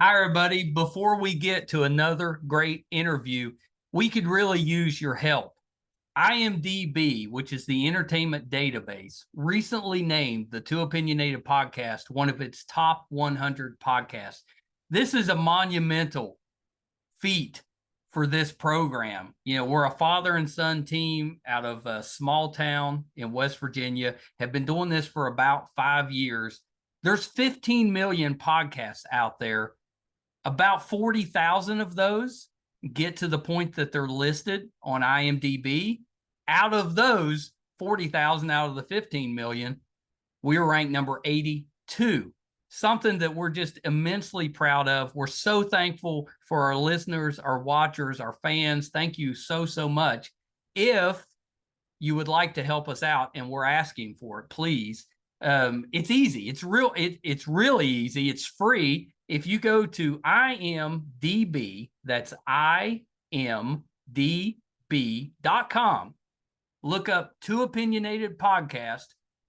Hi, everybody. Before we get to another great interview, we could really use your help. IMDb, which is the entertainment database, recently named the Too Opinionated podcast one of its top 100 podcasts. This is a monumental feat for this program. We're a father and son team out of a small town in West Virginia, have been doing this for about 5 years. There's 15 million podcasts out there. About 40,000 of those get to the point that they're listed on IMDb. Out of those 40,000 out of the 15 million, we were ranked number 82. Something that we're just immensely proud of. We're so thankful for our listeners, our watchers, our fans. Thank you so, so much. If you would like to help us out, and we're asking for it, please. It's easy. It's really easy. It's free. If you go to IMDb, that's imdb.com, look up Too Opinionated Podcast,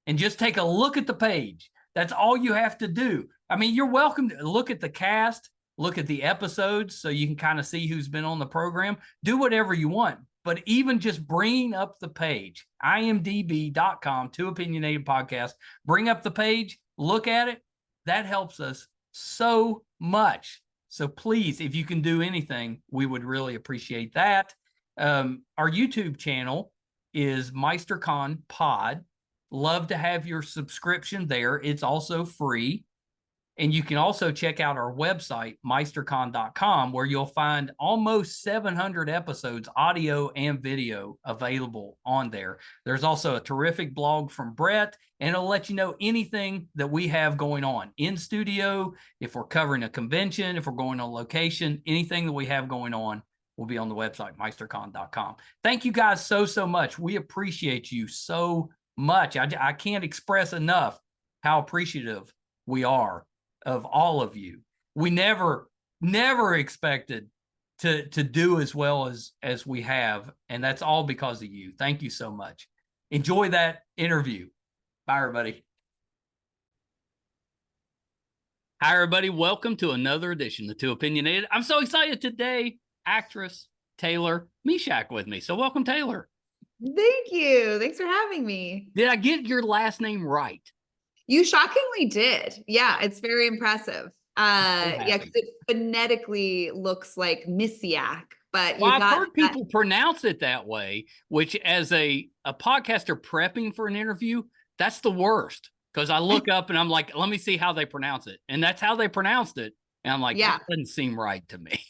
and just take a look at the page. That's all you have to do. I mean, you're welcome to look at the cast, look at the episodes so you can kind of see who's been on the program. Do whatever you want. But even just bringing up the page, imdb.com, Too Opinionated Podcast, bring up the page, look at it. That helps us so much. So please, if you can do anything, we would really appreciate that. Our YouTube channel is MeisterCon Pod. Love to have your subscription there. It's also free. And you can also check out our website, meistercon.com, where you'll find almost 700 episodes, audio and video, available on there. There's also a terrific blog from Brett, and it'll let you know anything that we have going on in studio, if we're covering a convention, if we're going on location, anything that we have going on will be on the website, meistercon.com. Thank you guys so, so much. We appreciate you so much. I can't express enough how appreciative we are of all of you. We never expected to do as well as we have, and that's all because of you. Thank you so much. Enjoy that interview. Bye, everybody. Hi, everybody. Welcome to another edition of Too Opinionated. I'm so excited today. Actress Taylor Misiak with me. So welcome, Taylor. Thank you. Thanks for having me. Did I get your last name right? You shockingly did. Yeah, it's very impressive. Yeah, because it phonetically looks like Misiak, but I've heard people pronounce it that way, which as a podcaster prepping for an interview, that's the worst. Because I look up and I'm like, let me see how they pronounce it. And that's how they pronounced it. And I'm like, yeah, that doesn't seem right to me.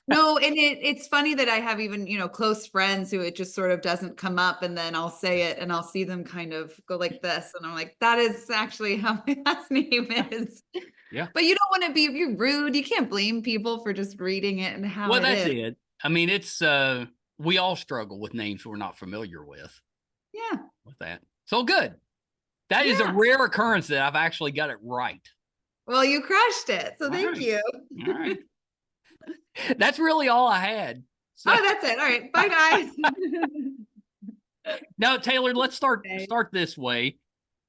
No, and it's funny that I have even, close friends who it just sort of doesn't come up, and then I'll say it and I'll see them kind of go like this. And I'm like, that is actually how my last name is. Yeah. But you don't want to be rude. You can't blame people for just reading it and how it is. Well, that's it. I mean, it's, we all struggle with names we're not familiar with. Yeah. With that. So good. That is a rare occurrence that I've actually got it right. Well, you crushed it. So thank you. All right. That's really all I had. So. Oh, that's it. All right. Bye, guys. Now, Taylor, let's start this way.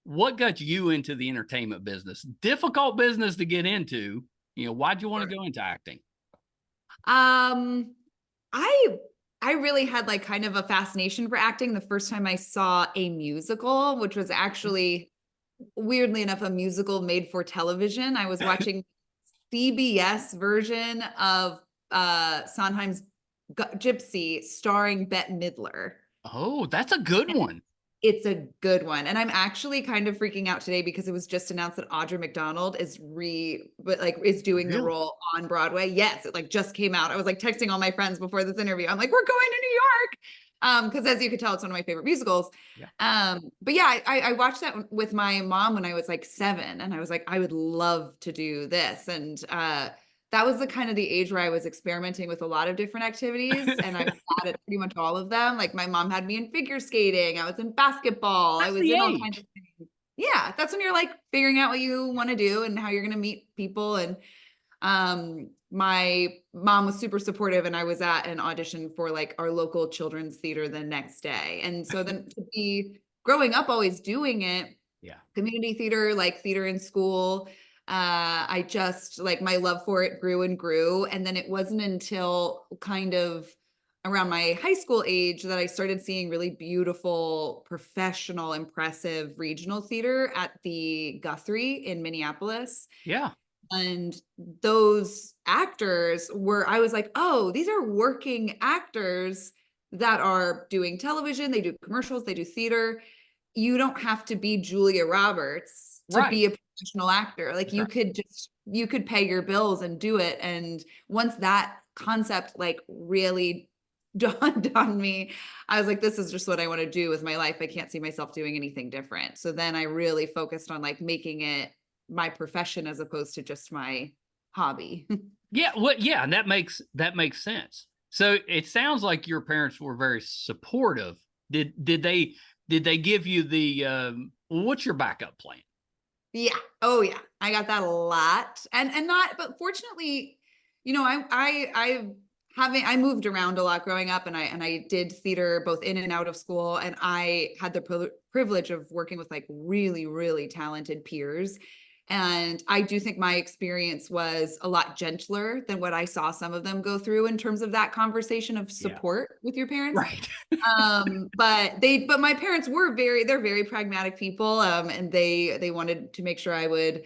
What got you into the entertainment business? Difficult business to get into. Why'd you want to go into acting? I really had like kind of a fascination for acting the first time I saw a musical, which was actually, weirdly enough, a musical made for television. I was watching CBS version of Sondheim's Gypsy, starring Bette Midler. Oh, that's a good one. It's a good one. And I'm actually kind of freaking out today because it was just announced that Audra McDonald is doing the role on Broadway. Yes, it just came out. I was texting all my friends before this interview. I'm like, we're going to New York. Because as you could tell, it's one of my favorite musicals. Yeah. But yeah, I watched that with my mom when I was 7, and I was like, I would love to do this. And that was the kind of the age where I was experimenting with a lot of different activities, and I was at pretty much all of them. Like my mom had me in figure skating. I was in basketball. I was in all kinds of things. Yeah, that's when you're figuring out what you want to do and how you're going to meet people. And my mom was super supportive, and I was at an audition for our local children's theater the next day. And so then to be growing up always doing it, community theater, theater in school, I just like my love for it grew and grew. And then it wasn't until kind of around my high school age that I started seeing really beautiful, professional, impressive regional theater at the Guthrie in Minneapolis. Yeah. And those actors I was like, oh, these are working actors that are doing television, they do commercials, they do theater. You don't have to be Julia Roberts to Right. be a professional actor. Like That's right. you could pay your bills and do it. And once that concept like really dawned on me, I was like, this is just what I want to do with my life. I can't see myself doing anything different. So then I really focused on like making it my profession as opposed to just my hobby. Yeah. Well, yeah, and that makes sense. So it sounds like your parents were very supportive. Did they give you the what's your backup plan? Yeah. Oh yeah. I got that a lot. And not, but fortunately, you know, I moved around a lot growing up, and I did theater both in and out of school, and I had the privilege of working with like really, really talented peers. And I do think my experience was a lot gentler than what I saw some of them go through in terms of that conversation of Yeah. support with your parents. Right. But my parents were they're very pragmatic people. And they wanted to make sure I would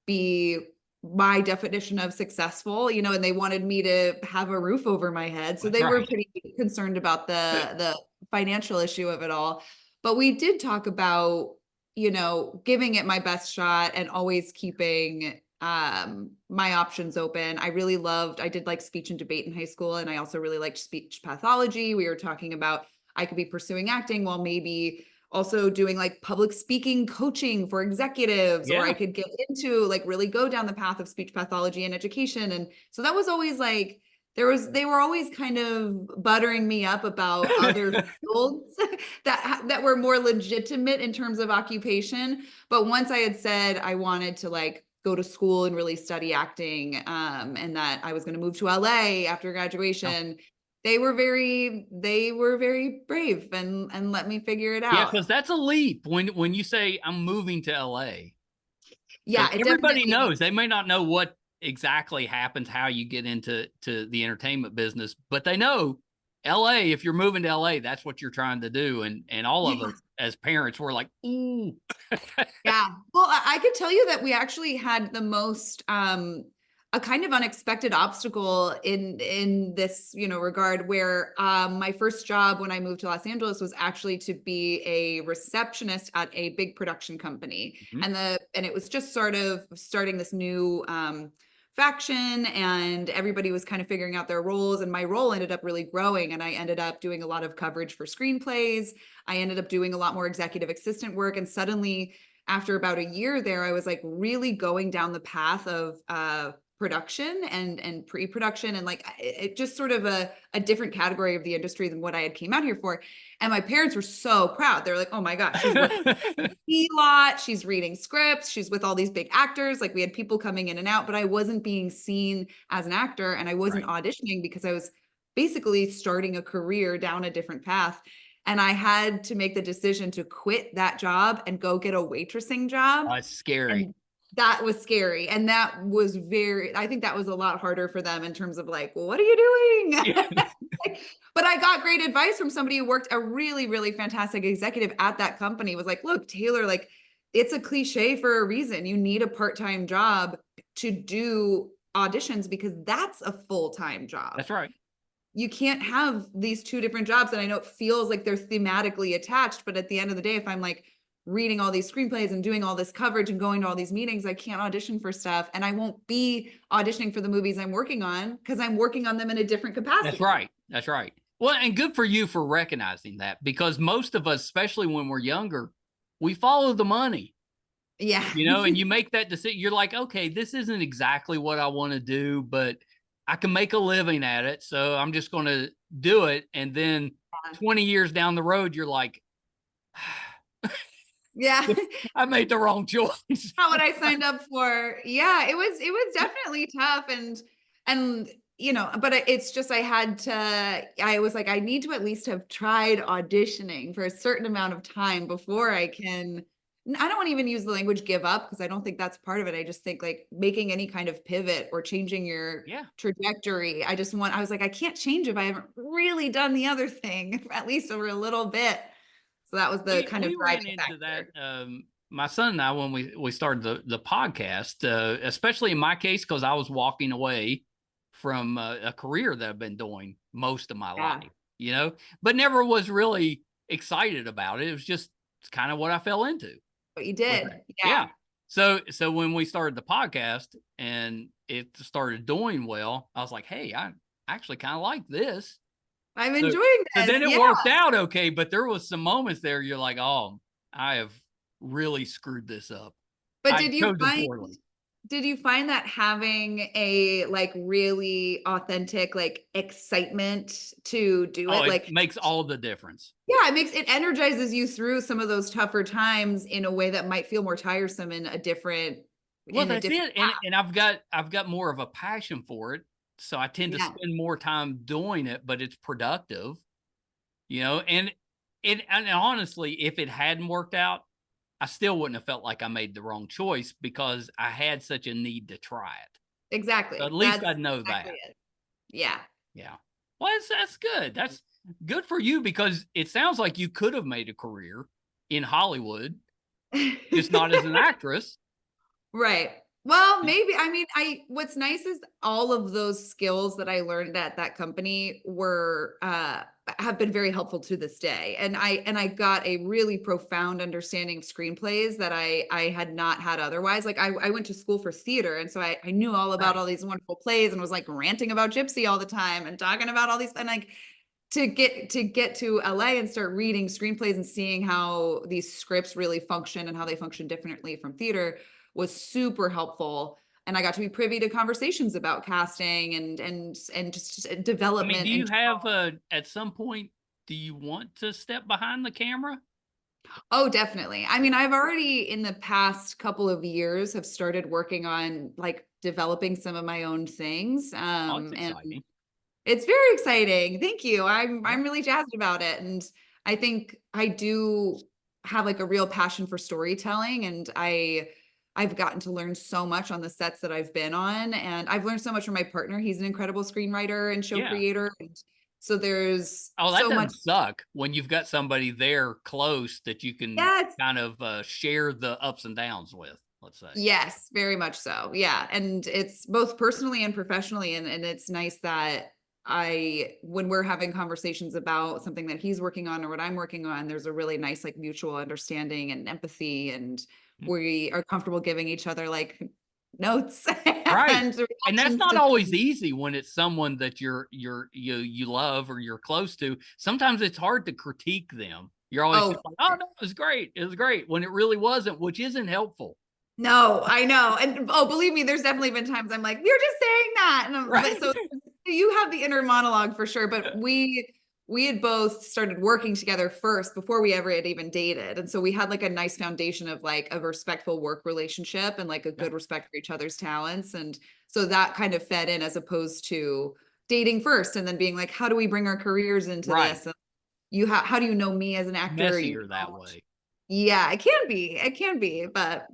be my definition of successful, you know, and they wanted me to have a roof over my head. So That's they were right. pretty concerned about the financial issue of it all. But we did talk about, you know, giving it my best shot and always keeping my options open. I did like speech and debate in high school, and I also really liked speech pathology. We were talking about I could be pursuing acting while maybe also doing like public speaking coaching for executives, or I Yeah. could get into like really go down the path of speech pathology and education. And so that was always like they were always kind of buttering me up about other fields that were more legitimate in terms of occupation. But once I had said I wanted to like go to school and really study acting, and that I was going to move to LA after graduation, they were very brave and let me figure it Yeah, out. because that's a leap when you say I'm moving to LA. Because Yeah, it everybody definitely knows, they may not know what exactly happens, how you get into the entertainment business, but they know LA, if you're moving to LA, that's what you're trying to do. And all of yeah. us as parents were like, ooh. Yeah. Well, I could tell you that we actually had the most a kind of unexpected obstacle in this, you know, regard where my first job when I moved to Los Angeles was actually to be a receptionist at a big production company. Mhm. And it was just sort of starting this new faction, and everybody was kind of figuring out their roles, and my role ended up really growing, and I ended up doing a lot of coverage for screenplays. I ended up doing a lot more executive assistant work, and suddenly after about a year there, I was like really going down the path of production and pre-production, and like it just sort of a different category of the industry than what I had came out here for. And my parents were so proud. They're like, oh my gosh, she's working a lot, she's reading scripts, she's with all these big actors. Like we had people coming in and out, but I wasn't being seen as an actor, and I wasn't Right. auditioning because I was basically starting a career down a different path. And I had to make the decision to quit that job and go get a waitressing job. It's scary. And that was scary. And that was I think that was a lot harder for them in terms of like, well, what are you doing? Yeah. But I got great advice from somebody who worked, a really, really fantastic executive at that company, was like, look, Taylor, like it's a cliche for a reason. You need a part-time job to do auditions because that's a full-time job. That's right. You can't have these two different jobs. And I know it feels like they're thematically attached, but at the end of the day, if I'm like reading all these screenplays and doing all this coverage and going to all these meetings, I can't audition for stuff. And I won't be auditioning for the movies I'm working on because I'm working on them in a different capacity. That's right. That's right. Well, and good for you for recognizing that, because most of us, especially when we're younger, we follow the money. Yeah. You know, and you make that decision. You're like, okay, this isn't exactly what I want to do, but I can make a living at it. So I'm just going to do it. And then 20 years down the road, you're like, yeah, I made the wrong choice. not what I signed up for. Yeah, it was definitely tough. And, you know, but it's just, I was like, I need to at least have tried auditioning for a certain amount of time before I can I don't want to even use the language give up because I don't think that's part of it. I just think like making any kind of pivot or changing your Yeah. trajectory. I was like, I can't change if I haven't really done the other thing at least over a little bit. So that was the kind of We ran driving into that. factor. My son and I, when we started the podcast, especially in my case, because I was walking away from a career that I've been doing most of my Yeah. life, you know, but never was really excited about it. It was just kind of what I fell into. What you Was did. that. Yeah. Yeah. So when we started the podcast and it started doing well, I was like, hey, I actually kind of like this. I'm So, enjoying so this. then it Yeah. worked out okay, but there was some moments there you're like, oh, I have really screwed this up. But I chosen poorly. did you find that having a like really authentic like excitement to do Oh, it it like makes all the difference. yeah, it energizes you through some of those tougher times in a way that might feel more tiresome in a different Well, in a that's different it. And I've got more of a passion for it. So I tend to yeah, spend more time doing it, but it's productive, you know, and honestly, if it hadn't worked out, I still wouldn't have felt like I made the wrong choice because I had such a need to try it. So at exactly. least That's I know exactly that. it. Yeah. Yeah. Well, that's good. That's good for you because it sounds like you could have made a career in Hollywood, just not as an actress. Right. Well, maybe. I mean, what's nice is all of those skills that I learned at that company were have been very helpful to this day. And I got a really profound understanding of screenplays that I had not had otherwise. Like I went to school for theater, and so I knew all about Right. all these wonderful plays and was like ranting about Gypsy all the time and talking about all these and like to get to LA and start reading screenplays and seeing how these scripts really function and how they function differently from theater was super helpful. And I got to be privy to conversations about casting and just I mean, development do you and have at some point, do you want to step behind the camera? oh, definitely. I mean, I've already in the past couple of years have started working on like developing some of my own things. Oh, that's And exciting. it's very exciting. Thank you. Yeah. I'm really jazzed about it. And I think I do have like a real passion for storytelling and I've gotten to learn so much on the sets that I've been on and I've learned so much from my partner. He's an incredible screenwriter and show Yeah. creator and so there's Oh, that so much doesn't suck when you've got somebody there close that you can yes. kind of share the ups and downs with, let's say. Yes, very much so. Yeah, and it's both personally and professionally and it's nice that I when we're having conversations about something that he's working on or what I'm working on, there's a really nice like mutual understanding and empathy and Mm. we are comfortable giving each other like notes Right. and And that's reactions not to always things. easy when it's someone that you love or you're close to. Sometimes it's hard to critique them. You're always Oh, just like, oh no, it was great. It was great when it really wasn't, which isn't helpful. no, I know. And oh, believe me, there's definitely been times I'm like, you're just saying that. And but Right. so you have the inner monologue for sure. But we had both started working together first before we ever had even dated. And so we had like a nice foundation of like a respectful work relationship and like a Yeah. good respect for each other's talents. And so that kind of fed in as opposed to dating first and then being like, how do we bring our careers into Right. this? And how do you know me as an It's actor? You messier that don't. way. Yeah, it can be. It can be, but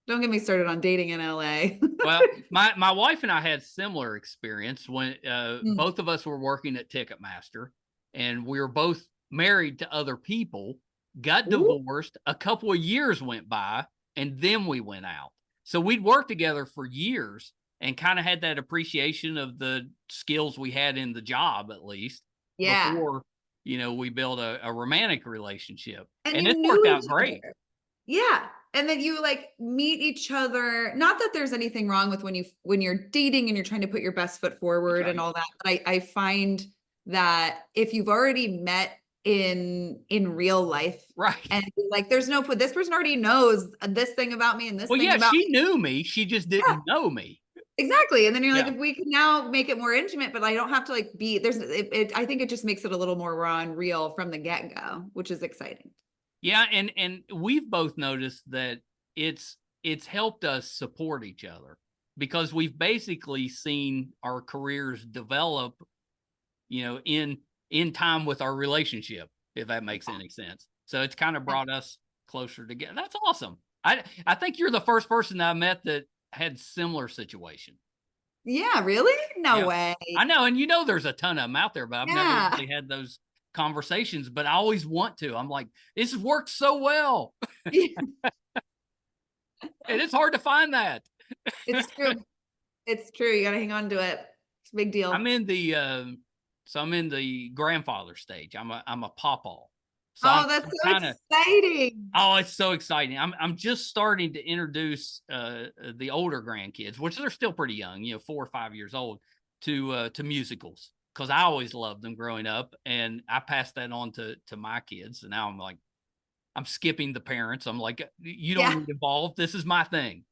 don't get me started on dating in LA. Well, my wife and I had similar experience when Mm. both of us were working at Ticketmaster, and we were both married to other people. Got Ooh. divorced. A couple of years went by, and then we went out. So we'd worked together for years, and kind of had that appreciation of the skills we had in the job, at least Yeah. before we built a romantic relationship, And and you it's knew worked each out great. other. Yeah. And then you like meet each other. Not that there's anything wrong with when you're dating and you're trying to put your best foot That's forward and right. all that. But I find that if you've already met in real life Right. and like there's no put this person already knows this thing about me and this Well, thing yeah, about she knew me. She just yeah. didn't know me. Exactly. And then you're like, Yeah. if we can now make it more intimate, but I don't have to like be there's I think it just makes it a little more raw and real from the get-go, which is exciting. Yeah, and we've both noticed that it's helped us support each other because we've basically seen our careers develop, in time with our relationship, if that makes any sense. So it's kind of brought us closer together. That's awesome. I think you're the first person that I met that had similar situation. Yeah, really? No Yeah. way. I know, and there's a ton of them out there, but I've never Yeah. really had those conversations. But I always want to. I'm like, this has worked so well, and it's hard to find that. It's true. It's true. You got to hang on to it. It's a big deal. I'm in the grandfather stage. I'm a pawpaw. So Oh, that's so exciting. Oh, it's so exciting. I'm just starting to introduce the older grandkids, which they're still pretty young, 4 or 5 years old, to musicals, because I always loved them growing up, and I passed that on to my kids. And now I'm skipping the parents. I'm like, you don't need involved. This is my thing.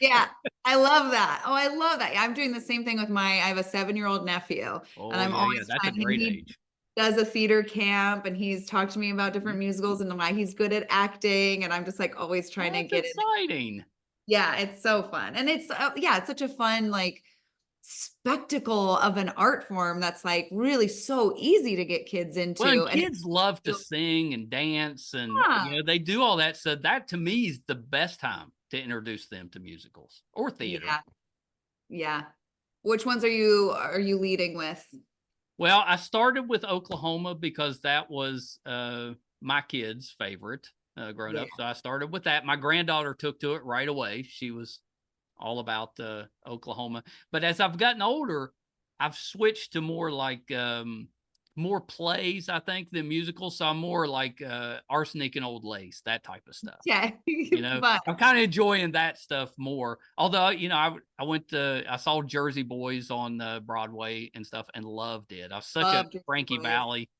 Yeah, I love that. Oh, I love that. I'm doing the same thing with I have a 7-year-old nephew, Oh, and I'm always that's a trying. great age. Does a theater camp, and he's talked to me about different musicals and why he's good at acting, and I'm just like always trying to get exciting. Yeah, it's so fun, and it's it's such a fun like spectacle of an art form that's like really so easy to get kids into. Well, and and kids love to sing and dance, and they do all that. So that to me is the best time to introduce them to musicals or theater. Yeah. Which ones are you leading with? Well, I started with Oklahoma because that was my kid's favorite growing up. So I started with that. My granddaughter took to it right away. She was all about Oklahoma. But as I've gotten older, I've switched to more like more plays, I think, than musicals. So I'm more like Arsenic and Old Lace, that type of stuff. Yeah. I'm kind of enjoying that stuff more. Although, I saw Jersey Boys on Broadway and stuff and loved it. I was such a Frankie Valli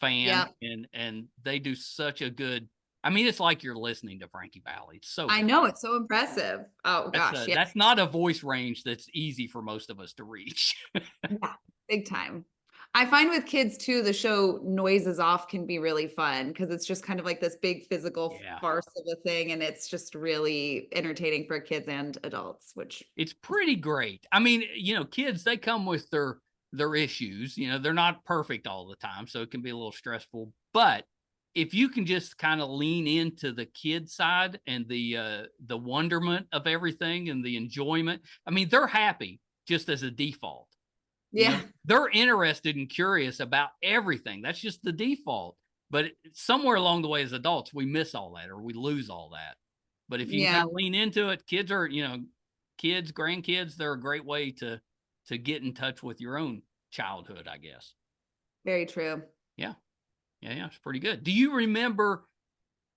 fan, and they do such a good. I mean, it's like you're listening to Frankie Valli. It's so good. I know, it's so impressive. Oh gosh, that's not a voice range that's easy for most of us to reach. Yeah, big time. I find with kids too, the show Noises Off can be really fun because it's just kind of like this big physical farce of a thing, and it's just really entertaining for kids and adults, which it's pretty great. I mean, kids, they come with their issues. They're not perfect all the time, so it can be a little stressful. But if you can just kind of lean into the kid side and the wonderment of everything and the enjoyment, I mean, they're happy just as a default. Yeah. They're interested and curious about everything. That's just the default. But somewhere along the way as adults, we miss all that or we lose all that. But if you kind of lean into it, kids are, kids, grandkids, they're a great way to get in touch with your own childhood, I guess. Very true. Yeah. It's pretty good. Do you remember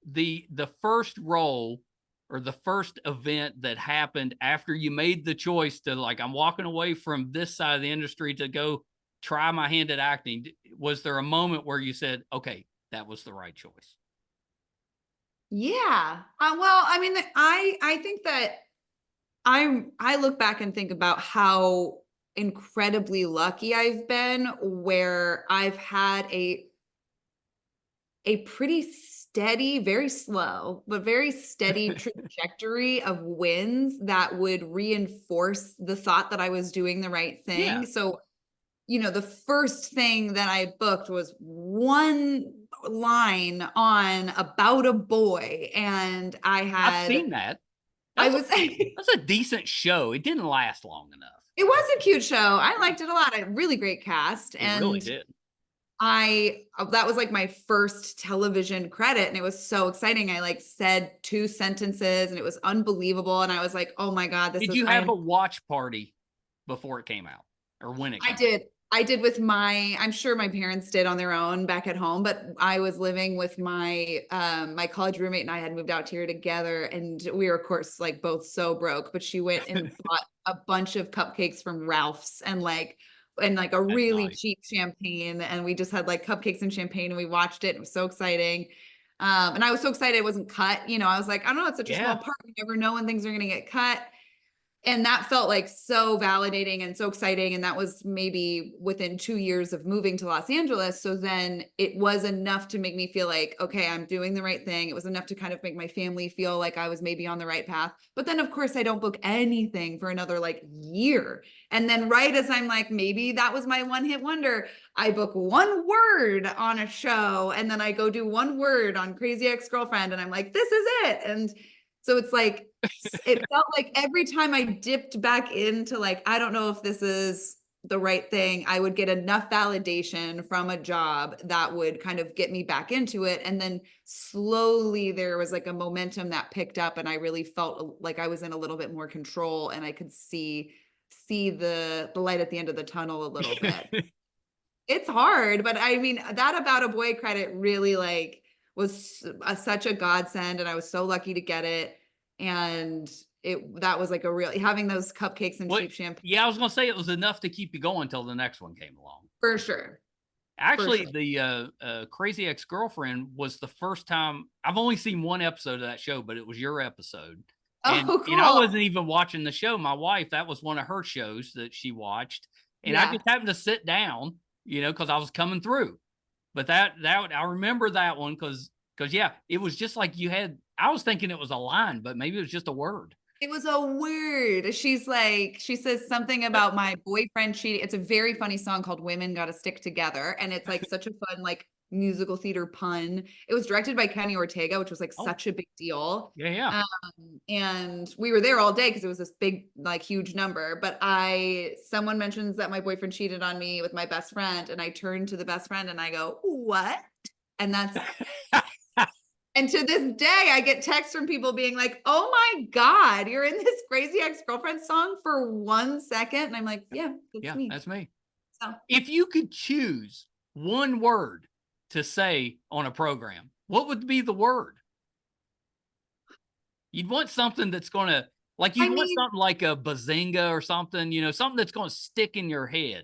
the first role or the first event that happened after you made the choice to like, I'm walking away from this side of the industry to go try my hand at acting? Was there a moment where you said, okay, that was the right choice? Yeah. Well, I mean, I think that I look back and think about how incredibly lucky I've been, where I've had a pretty steady, very slow, but very steady trajectory of wins that would reinforce the thought that I was doing the right thing. Yeah. So, the first thing that I booked was one line on About a Boy. And I've seen that. That's a decent show. It didn't last long enough. It was a cute show. I liked it a lot. A really great cast. It really did. That was like my first television credit, and it was so exciting. I like said 2 sentences and it was unbelievable. And I was like, oh my God, Did you have a watch party before it came out or when it came out? I did with I'm sure my parents did on their own back at home, but I was living with my college roommate, and I had moved out here together, and we were of course like both so broke, but she went and bought a bunch of cupcakes from Ralph's and a really cheap champagne. And we just had like cupcakes and champagne, and we watched it. It was so exciting. And I was so excited it wasn't cut. I was like, I don't know, it's such a small part. You never know when things are going to get cut. And that felt like so validating and so exciting. And that was maybe within 2 years of moving to Los Angeles. So then it was enough to make me feel like, okay, I'm doing the right thing. It was enough to kind of make my family feel like I was maybe on the right path. But then, of course, I don't book anything for another like year. And then right as I'm like, maybe that was my one hit wonder, I book one word on a show. And then I go do one word on Crazy Ex-Girlfriend. And I'm like, this is it. And so it's like, it felt like every time I dipped back into like, I don't know if this is the right thing, I would get enough validation from a job that would kind of get me back into it. And then slowly there was like a momentum that picked up and I really felt like I was in a little bit more control and I could see the light at the end of the tunnel a little bit. It's hard, but I mean, that About a Boy credit really like was such a godsend and I was so lucky to get it. And that was like a real, having those cupcakes and cheap champagne. Yeah, I was gonna say it was enough to keep you going until the next one came along. For sure. Actually, the Crazy Ex-Girlfriend was the first time. I've only seen one episode of that show, but it was your episode. And, oh, cool. And I wasn't even watching the show. My wife, that was one of her shows that she watched. And I just happened to sit down, because I was coming through. But that I remember that one because yeah, it was just like I was thinking it was a line, but maybe it was just a word. It was a word. She says something about my boyfriend cheating. It's a very funny song called Women Gotta Stick Together. And it's like such a fun, like musical theater pun. It was directed by Kenny Ortega, which was like such a big deal. Yeah. And we were there all day because it was this big, like huge number. But someone mentions that my boyfriend cheated on me with my best friend. And I turn to the best friend and I go, what? And that's and to this day, I get texts from people being like, oh my God, you're in this Crazy Ex-Girlfriend song for 1 second. And I'm like, yeah, that's me. So if you could choose one word to say on a program, what would be the word? You'd want something that's going to, like, want something like a bazinga or something, something that's going to stick in your head.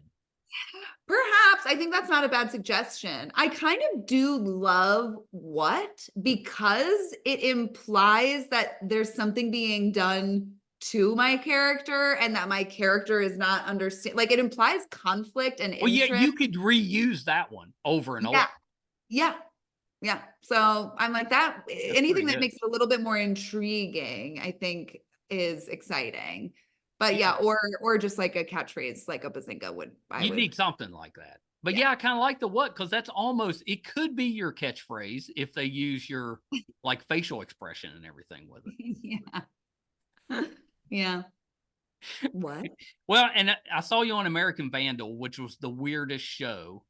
Perhaps. I think that's not a bad suggestion. I kind of do love what, because it implies that there's something being done to my character and that my character is not understand. Like it implies conflict and interest. Yeah, you could reuse that one over and over. Yeah. So I'm like that. Anything that makes it a little bit more intriguing, I think is exciting. But yeah, or just like a catchphrase, like a bazinga would. You need something like that. But yeah, I kind of like the what, because that's almost, it could be your catchphrase if they use your like facial expression and everything with it. Yeah. What? Well, and I saw you on American Vandal, which was the weirdest show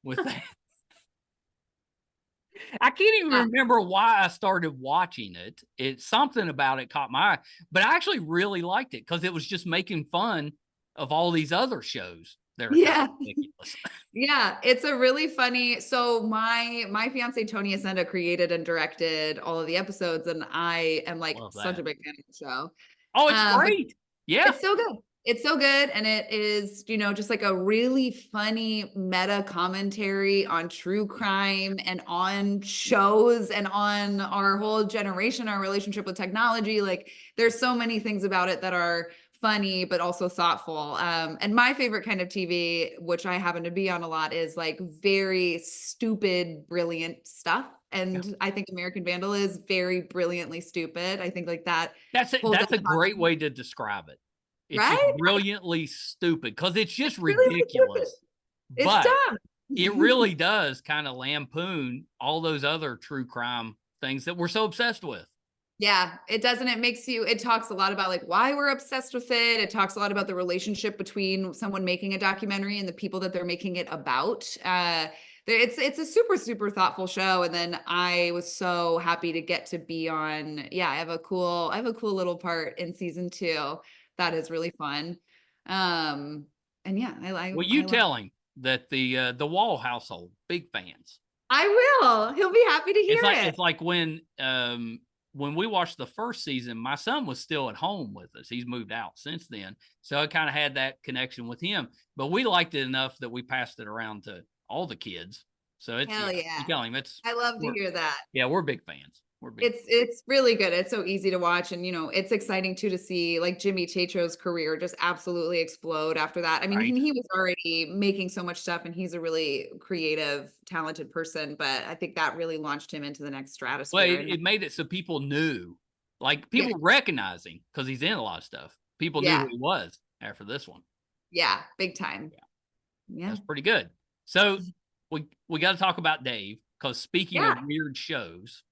with that. I can't even remember why I started watching it. It's something about it caught my eye, but I actually really liked it because it was just making fun of all these other shows. They're ridiculous. Yeah, it's a really funny. So my fiance Tony Ascenda created and directed all of the episodes, and I am like such a big fan of the show. Oh, it's great. Yeah, it's so good. It's so good. And it is, just like a really funny meta commentary on true crime and on shows and on our whole generation, our relationship with technology. Like there's so many things about it that are funny, but also thoughtful. And my favorite kind of TV, which I happen to be on a lot, is like very stupid, brilliant stuff. And I think American Vandal is very brilliantly stupid. I think like that. That's a great way to describe it. It's just brilliantly stupid because it's just ridiculous. It's dumb. It really does kind of lampoon all those other true crime things that we're so obsessed with. Yeah, it does. And it talks a lot about like why we're obsessed with it. It talks a lot about the relationship between someone making a documentary and the people that they're making it about. It's a super, super thoughtful show. And then I was so happy to get to be on. Yeah, I have a cool little part in season 2. That is really fun. And yeah, tell him that the Wall household, big fans. I will. He'll be happy to hear it. It's like when we watched the first season, my son was still at home with us. He's moved out since then. So I kind of had that connection with him, but we liked it enough that we passed it around to all the kids. So it's, hell yeah. You tell him I love to hear that. Yeah, we're big fans. We're big. It's really good. It's so easy to watch, and it's exciting too to see like Jimmy Tatro's career just absolutely explode after that. I mean, Right. he was already making so much stuff, and he's a really creative, talented person, but I think that really launched him into the next Well, stratosphere. it made it so people knew, like Yeah, people recognize him because he's in a lot of stuff. People knew yeah, who he was after this one. yeah, big time. Yeah, Yeah, that's pretty good. So we got to talk about Dave because speaking yeah, of weird shows,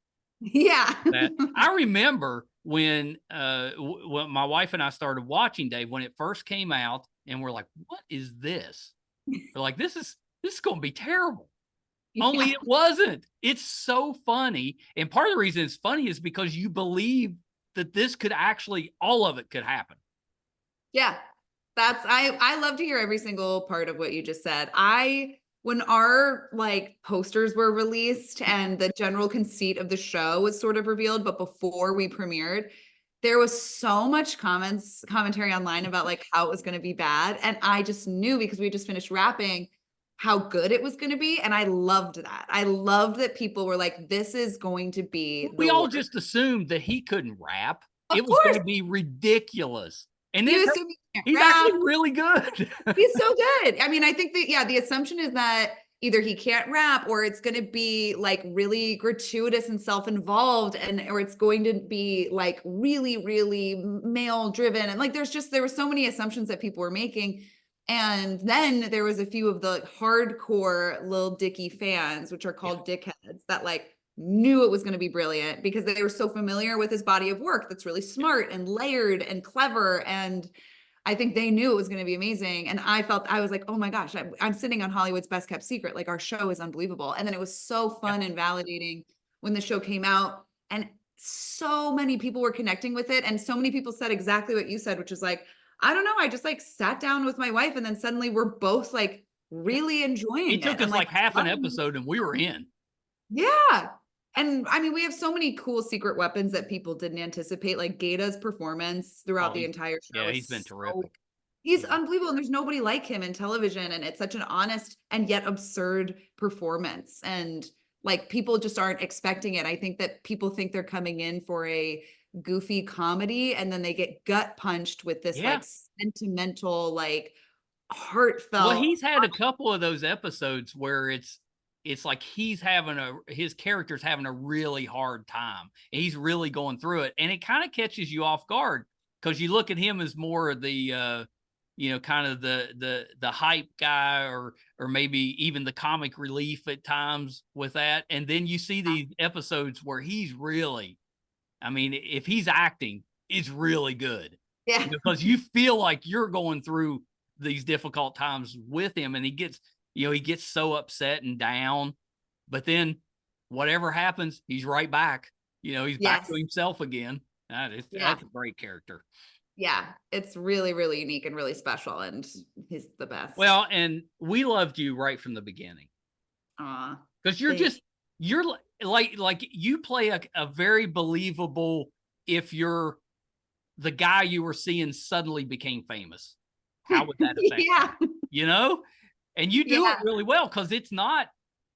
yeah. that I remember when when my wife and I started watching Dave when it first came out, and we're like, "What is this?" We're like, "This is going to be terrible." Only Yeah. it wasn't. It's so funny, and part of the reason it's funny is because you believe that this could actually, all of it could happen. Yeah. I love to hear every single part of what you just said. When our like posters were released and the general conceit of the show was sort of revealed, but before we premiered, there was so much commentary online about like how it was going to be bad. And I just knew because we just finished wrapping how good it was going to be. And I loved that. I loved that people were like, this is going to be We the all worst. just assumed that he couldn't rap. Of It was going course, to be ridiculous. And he then was assuming he can't he's rap. actually really good. He's so good. I mean, I think that, yeah, the assumption is that either he can't rap or it's going to be like really gratuitous and self-involved or it's going to be like really, really male driven. And like, there were so many assumptions that people were making. And then there was a few of the hardcore Lil Dicky fans, which are called dickheads, that like knew it was going to be brilliant because they were so familiar with his body of work that's really smart and layered and clever. And I think they knew it was going to be amazing. And I was like, oh my gosh, I'm sitting on Hollywood's best kept secret. Like our show is unbelievable. And then it was so fun and validating when the show came out. And so many people were connecting with it. And so many people said exactly what you said, which is like, I don't know. I just like sat down with my wife and then suddenly we're both like really enjoying It took it. And us like, like half an episode and we were in. yeah. And I mean, we have so many cool secret weapons that people didn't anticipate. Like Gata's performance throughout the entire show Yeah, is he's been so terrific. he's Yeah. unbelievable. And there's nobody like him in television. And it's such an honest and yet absurd performance. And like people just aren't expecting it. I think that people think they're coming in for a goofy comedy and then they get gut punched with this Yeah. like sentimental, like Well, heartfelt. he's had a couple of those episodes where it's like his character's having a really hard time. He's really going through it, and it kind of catches you off guard because you look at him as more of the kind of the hype guy or maybe even the comic relief at times with that, and then you see these episodes where he's really, I mean, if he's acting, it's really good. Yeah. Because you feel like you're going through these difficult times with him, and he gets so upset and down, but then whatever happens, he's right back. He's back to himself again. That's a great character. Yeah. It's really, really unique and really special. And he's the best. Well, and we loved you right from the beginning. Because you're like you play a very believable, if you're the guy you were seeing suddenly became famous, how would that affect you? And you do it really well because it's not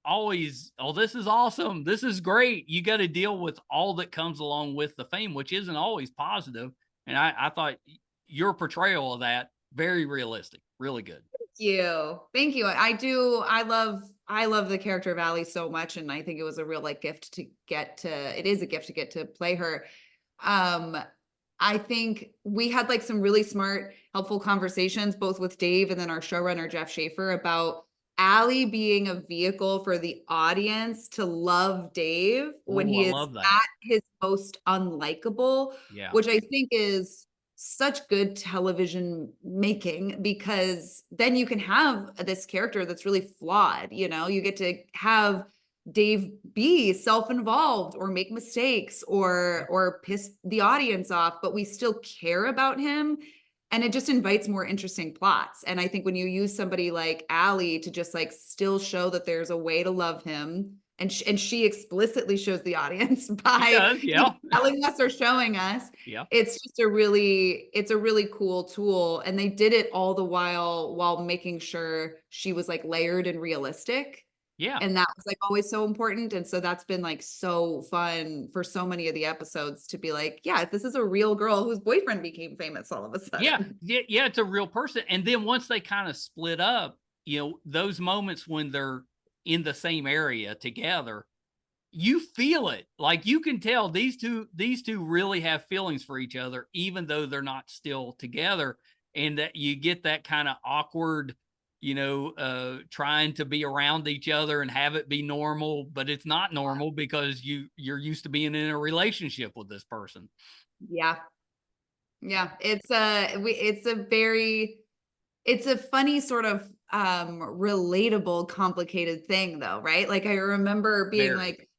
always, oh, this is awesome, this is great. You got to deal with all that comes along with the fame, which isn't always positive. And I thought your portrayal of that, very realistic, really good. Thank you. I love the character of Ally so much. And I think it was a real like gift to it is a gift to get to play her. I think we had like some really smart, helpful conversations, both with Dave and then our showrunner, Jeff Schaefer, about Ally being a vehicle for the audience to love Dave when he is at his most unlikable, which I think is such good television making, because then you can have this character that's really flawed. You get to have Dave be self-involved or make mistakes or piss the audience off, but we still care about him. And it just invites more interesting plots. And I think when you use somebody like Ally to just like still show that there's a way to love him, and she explicitly shows the audience by telling us or showing us, it's just a really cool tool. And they did it all the while making sure she was like layered and realistic. Yeah. And that was like always so important. And so that's been like so fun for so many of the episodes to be like, yeah, this is a real girl whose boyfriend became famous all of a Yeah. sudden. Yeah. It's a real person. And then once they kind of split up, those moments when they're in the same area together, you feel it. Like you can tell these two really have feelings for each other, even though they're not still together. And that you get that kind of awkward, trying to be around each other and have it be normal, but it's not normal because you're used to being in a relationship with this person. Yeah. Yeah. It's a funny sort of relatable, complicated thing though, right? Like I remember being Very. like,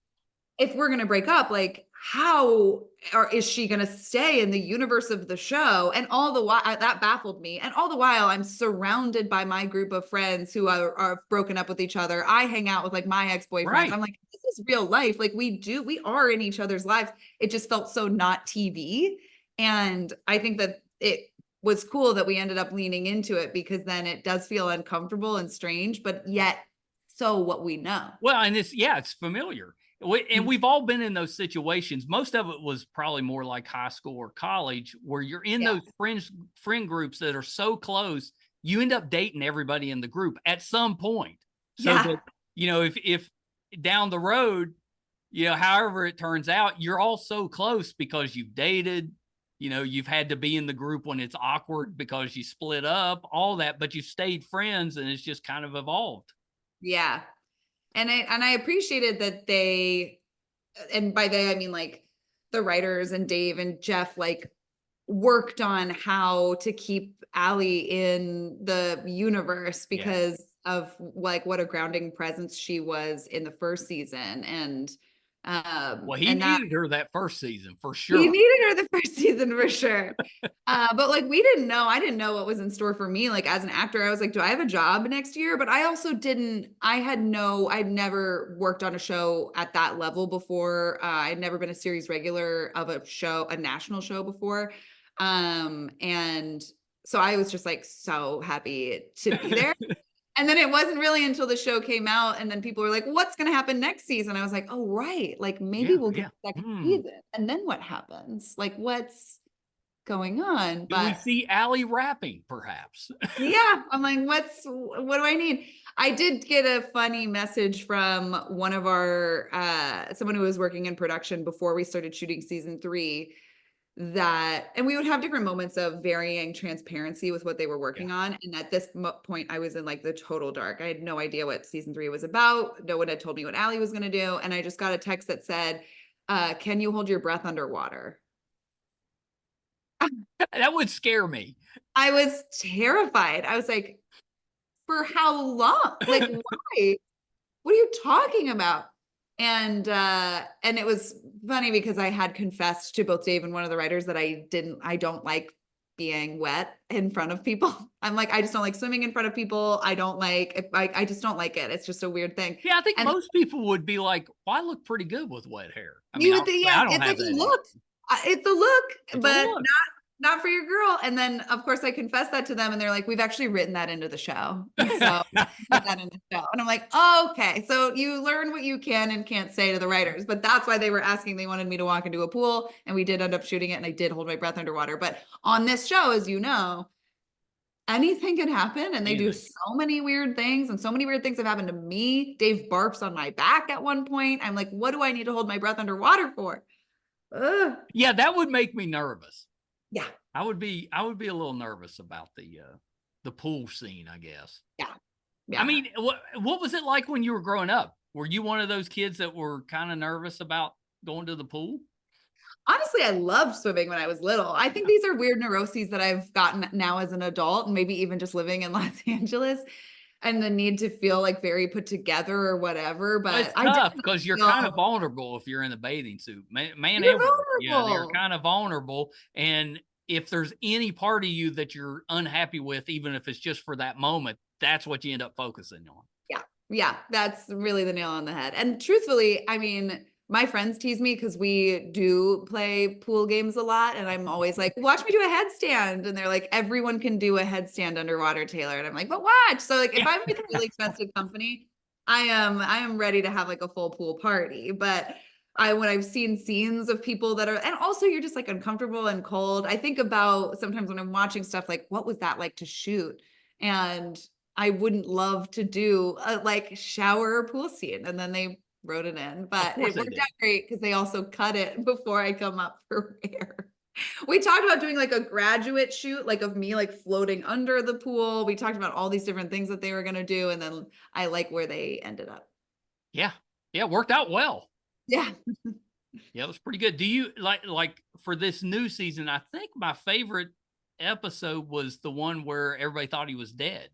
if we're gonna break up, like how or is she gonna stay in the universe of the show? And all the while that baffled me. And all the while I'm surrounded by my group of friends who are broken up with each other. I hang out with like my ex-boyfriends. Right. I'm like, this is real life. Like we are in each other's lives. It just felt so not TV. And I think that it was cool that we ended up leaning into it because then it does feel uncomfortable and strange, but yet so what we know. Well, and it's familiar. And we've all been in those situations. Most of it was probably more like high school or college, where you're in those friend groups that are so close, you end up dating everybody in the group at some point. So that, if down the road, however it turns out, you're all so close because you've dated, you've had to be in the group when it's awkward because you split up, all that, but you stayed friends and it's just kind of evolved. Yeah. And I appreciated that and by they I mean like the writers and Dave and Jeff like worked on how to keep Ally in the universe because of like what a grounding presence she was in the first season. Well, he And that needed her that first season for he sure. needed her the first season for sure. But like we didn't know, I didn't know what was in store for me. Like as an actor, I was like, do I have a job next year? But I also didn't, I'd never worked on a show at that level before. I'd never been a series regular of a national show before. And so I was just like so happy to be there. And then it wasn't really until the show came out and then people were like, what's going to happen next season? I was like, oh, right. Like maybe we'll get a second season. And then what happens? Like what's going on? Do we But see Ally rapping perhaps? yeah, I'm like, what do I need? I did get a funny message from one of our, someone who was working in production before we started shooting season 3 and we would have different moments of varying transparency with what they were working on. And at this point, I was in like the total dark. I had no idea what season 3 was about. No one had told me what Ally was going to do. And I just got a text that said, can you hold your breath underwater? That would scare me. I was terrified. I was like, for how long? Like, why? What are you talking about? And it was funny because I had confessed to both Dave and one of the writers that I don't like being wet in front of people. I'm like, I just don't like swimming in front of people. I just don't like it. It's just a weird thing. Yeah, I think most people would be like, well, I look pretty good with wet hair. I mean, You would think, I yeah, don't it's have like a that. look. It's a look, It's a but look. not for your girl. And then of course I confessed that to them and they're like, we've actually written that into the show. So put that in the show. And I'm like, oh, okay. So you learn what you can and can't say to the writers, but that's why they were asking. They wanted me to walk into a pool and we did end up shooting it and I did hold my breath underwater. But on this show, as you know, anything can happen and they do so many weird things and so many weird things have happened to me. Dave barfs on my back at one point. I'm like, what do I need to hold my breath underwater for? Ugh. Yeah, that would make me nervous. Yeah. I would be a little nervous about the pool scene, I guess. Yeah. I mean, what was it like when you were growing up? Were you one of those kids that were kind of nervous about going to the pool? Honestly, I loved swimming when I was little. I think these are weird neuroses that I've gotten now as an adult and maybe even just living in Los Angeles and the need to feel like very put together or whatever. But it's tough because you're kind of vulnerable if you're in the bathing suit. Man, you're you're kind of vulnerable. And if there's any part of you that you're unhappy with, even if it's just for that moment, that's what you end up focusing on. Yeah. Yeah. That's really the nail on the head. And truthfully, I mean, my friends tease me because we do play pool games a lot. And I'm always like, watch me do a headstand. And they're like, everyone can do a headstand underwater, Taylor. And I'm like, but watch. So like if I'm with really trusted company, I am ready to have like a full pool party, but when I've seen scenes of people that are, and also you're just like uncomfortable and cold. I think about sometimes when I'm watching stuff like, what was that like to shoot? And I wouldn't love to do a like shower pool scene. And then they wrote it in, Of but course it they worked did. out great because they also cut it before I come up for air. We talked about doing like a graduate shoot, like of me like floating under the pool. We talked about all these different things that they were going to do. And then I like where they ended up. Yeah. Yeah, it worked out well. Yeah. Yeah, it was pretty good. Do you like for this new season, I think my favorite episode was the one where everybody thought he was dead.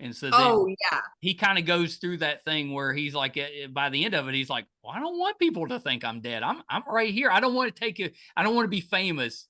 And so then Oh, yeah. he kind of goes through that thing where he's like, by the end of it, he's like, well, I don't want people to think I'm dead. I'm right here. I don't want to take it. I don't want to be famous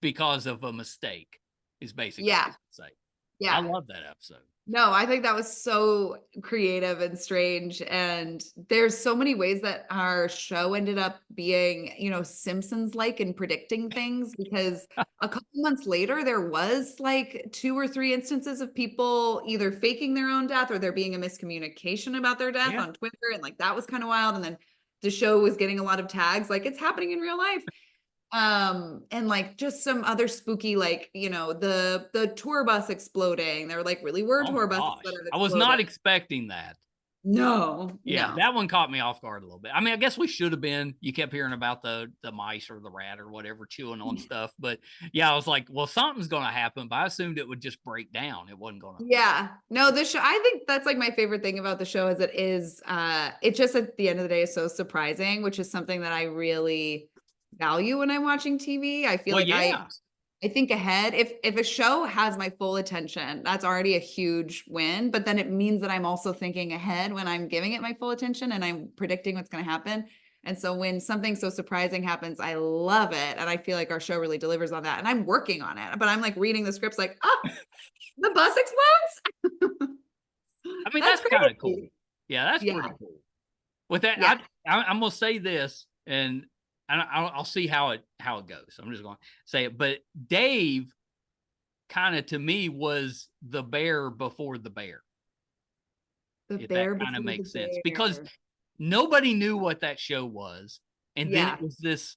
because of a mistake, is basically what Yeah. he's saying. I Yeah. love that episode. No, I think that was so creative and strange. And there's so many ways that our show ended up being, you know, Simpsons-like in predicting things, because a couple months later, there was like 2 or 3 instances of people either faking their own death or there being a miscommunication about their death Yeah. on Twitter. And like that was kind of wild. And then the show was getting a lot of tags, like it's happening in real life. And like just some other spooky, like, you know, the tour bus exploding. There like really were Oh my tour buses that gosh. have I was not exploded. expecting that. No, Yeah, no. that one caught me off guard a little bit. I mean, I guess we should have been. You kept hearing about the mice or the rat or whatever chewing on stuff, but yeah, I was like, well, something's going to happen. But I assumed it would just break down. It wasn't going to. Yeah. No, the show, I think that's like my favorite thing about the show is it just at the end of the day is so surprising, which is something that I really value when I'm watching TV. I feel Well, like yeah, I think ahead. If a show has my full attention, that's already a huge win. But then it means that I'm also thinking ahead when I'm giving it my full attention and I'm predicting what's going to happen. And so when something so surprising happens, I love it. And I feel like our show really delivers on that. And I'm working on it. But I'm like reading the scripts like, oh, the bus explodes. I mean, That's that's kind of cool. crazy. Yeah, that's Yeah. pretty cool. With that, Yeah. I'm going to say this, and I'll see how it goes. I'm just going to say it. But Dave, kind of to me, was the bear before the bear. The If that bear kind of before the makes sense, because bear. nobody knew what that show was. And then Yeah. it was this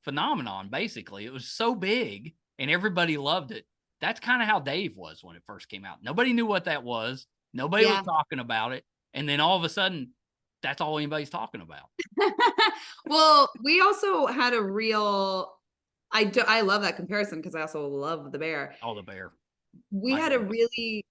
phenomenon, basically. It was so big and everybody loved it. That's kind of how Dave was when it first came out. Nobody knew what that was. Nobody was Yeah. talking about it. And then all of a sudden, that's all anybody's talking about. Well, we also had a real I love that comparison because I also love the bear. Oh, the bear. We My had a goodness. really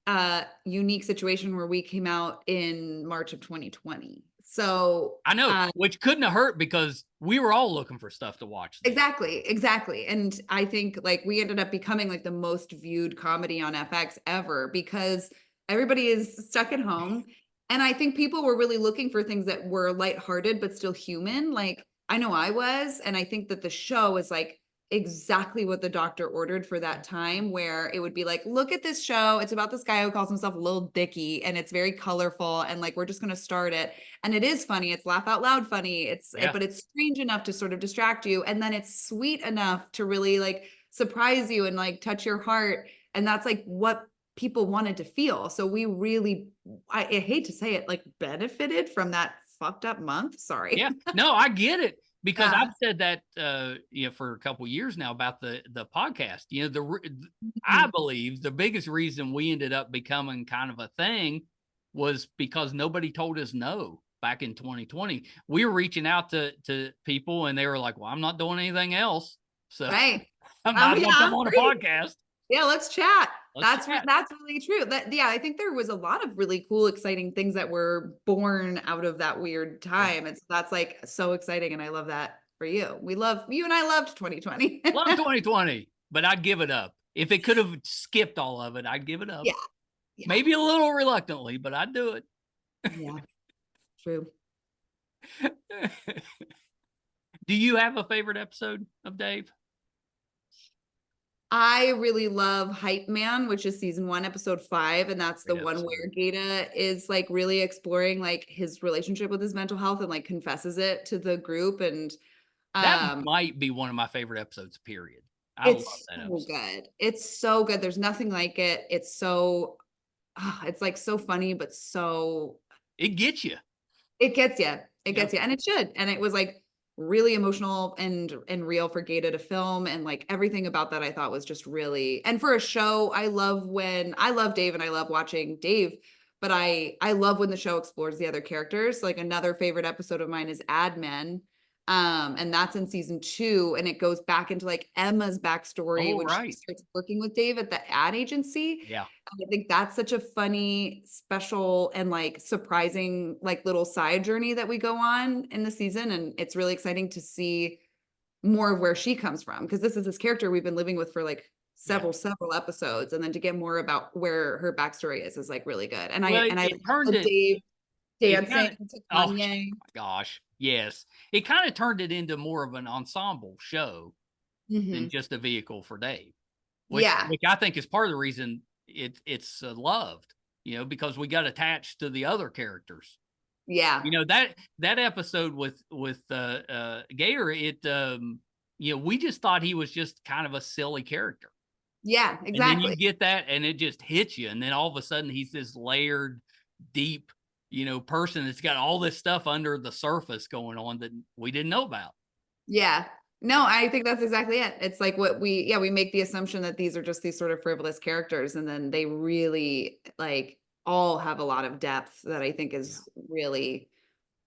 unique situation where we came out in March of 2020. So I know, which couldn't have hurt because we were all looking for stuff to watch then. exactly. And I think like we ended up becoming like the most viewed comedy on FX ever because everybody is stuck at home. And I think people were really looking for things that were lighthearted but still human. Like I know I was, and I think that the show is like exactly what the doctor ordered for that time, where it would be like, look at this show. It's about this guy who calls himself Lil Dicky, and it's very colorful, and like we're just gonna start it. And it is funny, it's laugh out loud funny. Yeah. But it's strange enough to sort of distract you, and then it's sweet enough to really like surprise you and like touch your heart. And that's like what people wanted to feel. So we really, I hate to say it, like benefited from that fucked up month. Sorry. Yeah. No, I get it. Because Yeah. I've said that, for a couple of years now about the podcast. You know, I believe the biggest reason we ended up becoming kind of a thing was because nobody told us no back in 2020. We were reaching out to people, and they were like, "Well, I'm not doing anything else, so Right. I might as well come I'm on a free. podcast. Yeah, let's chat. Let's chat." That's really true. Yeah, I think there was a lot of really cool, exciting things that were born out of that weird Yeah. time. And so that's like so exciting. And I love that for you. You and I loved 2020. Love 2020, but I'd give it up. If it could have skipped all of it, I'd give it up. Yeah. Maybe a little reluctantly, but I'd do it. Yeah, true. Do you have a favorite episode of Dave? I really love Hype Man, which is season 1, episode 5. And that's the Great one episode. where Gata is like really exploring like his relationship with his mental health and like confesses it to the group. And That might be one of my favorite episodes, period. I love it's that so episode. good. It's so good. There's nothing like it. It's so, it's like so funny, but so it gets you. It gets you. It gets you. And it should. And it was like really emotional and real for Gata to film. And like everything about that I thought was just really, and for a show, I love Dave and I love watching Dave, but I love when the show explores the other characters. Like another favorite episode of mine is Ad Men. And that's in season 2, and it goes back into like Emma's backstory when she starts working with Dave at the ad agency. Yeah. I think that's such a funny, special, and like surprising, like little side journey that we go on in the season. And it's really exciting to see more of where she comes from, because this is this character we've been living with for like several episodes. And then to get more about where her backstory is like really good. And I love Dave dancing to Kanye. Oh my gosh. Yes. It kind of turned it into more of an ensemble show than just a vehicle for Dave. Which I think is part of the reason it's loved, you know, because we got attached to the other characters. Yeah. You know, that episode with Gator, you know, we just thought he was just kind of a silly character. Yeah, exactly. And then you get that and it just hits you. And then all of a sudden he's this layered, deep, you know, person that's got all this stuff under the surface going on that we didn't know about. Yeah. No, I think that's exactly it. It's like what we make the assumption that these are just these sort of frivolous characters, and then they really like all have a lot of depth that I think is really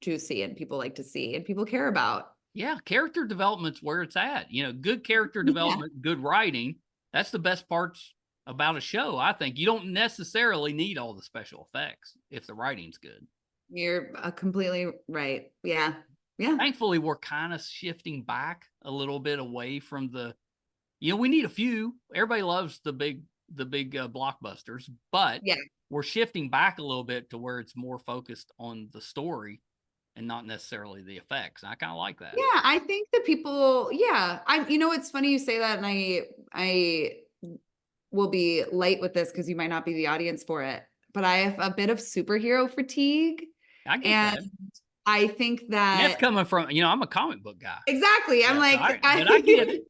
juicy and people like to see and people care about. Yeah, character development's where it's at. You know, good character development, good writing. That's the best parts about a show, I think. You don't necessarily need all the special effects if the writing's good. You're completely right. Yeah. Yeah. Thankfully, we're kind of shifting back a little bit away from you know, we need a few. Everybody loves the big blockbusters, but we're shifting back a little bit to where it's more focused on the story and not necessarily the effects. And I kind of like that. Yeah, I think that people, you know, it's funny you say that, and I will be light with this because you might not be the audience for it, but I have a bit of superhero fatigue. I get that. I think that that's coming from, you know, I'm a comic book guy. Exactly. I'm like, but I get it.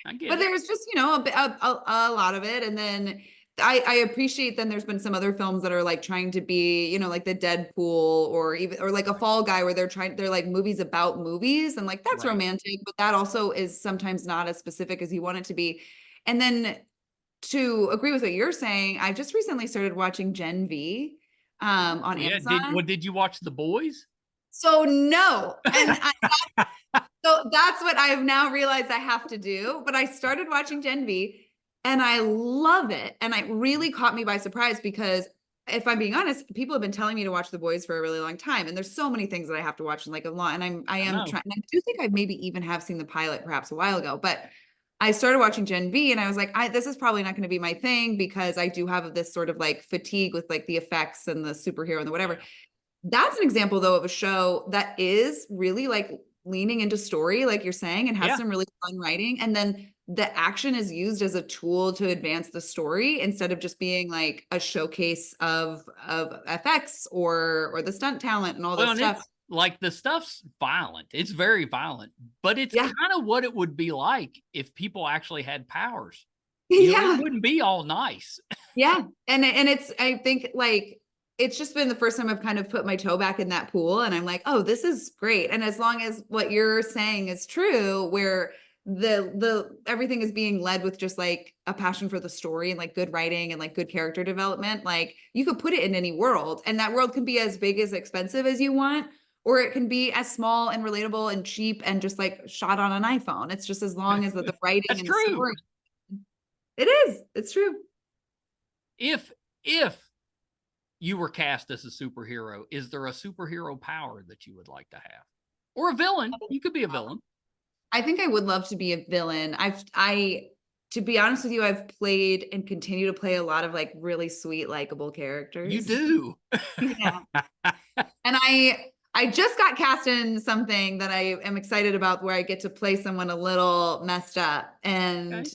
But there's just, you know, a lot of it. And then I appreciate then there's been some other films that are like trying to be, you know, like the Deadpool or like a Fall Guy where they're like movies about movies, and like that's romantic, but that also is sometimes not as specific as you want it to be. And then to agree with what you're saying, I just recently started watching Gen V on Amazon. Did you watch The Boys? So no, and so that's what I've now realized I have to do. But I started watching Gen V, and I love it, and it really caught me by surprise because, if I'm being honest, people have been telling me to watch The Boys for a really long time, and there's so many things that I have to watch in like a lot. And I am trying. And I do think I maybe even have seen the pilot perhaps a while ago, but I started watching Gen V, and I was like, this is probably not going to be my thing because I do have this sort of like fatigue with like the effects and the superhero and the whatever. That's an example though of a show that is really like leaning into story, like you're saying, and has some really fun writing. And then the action is used as a tool to advance the story instead of just being like a showcase of FX or the stunt talent and all this stuff. Like the stuff's violent. It's very violent, but it's kind of what it would be like if people actually had powers. You know, it wouldn't be all nice. And it's, I think like, it's just been the first time I've kind of put my toe back in that pool, and I'm like, oh, this is great. And as long as what you're saying is true, where the everything is being led with just like a passion for the story and like good writing and like good character development, like you could put it in any world, and that world can be as big as expensive as you want, or it can be as small and relatable and cheap and just like shot on an iPhone. It's just as long as the writing and the story. It is. It's true. If you were cast as a superhero, is there a superhero power that you would like to have? Or a villain? You could be a villain. I think I would love to be a villain. To be honest with you, I've played and continue to play a lot of like really sweet, likable characters. You do. And I just got cast in something that I am excited about, where I get to play someone a little messed up and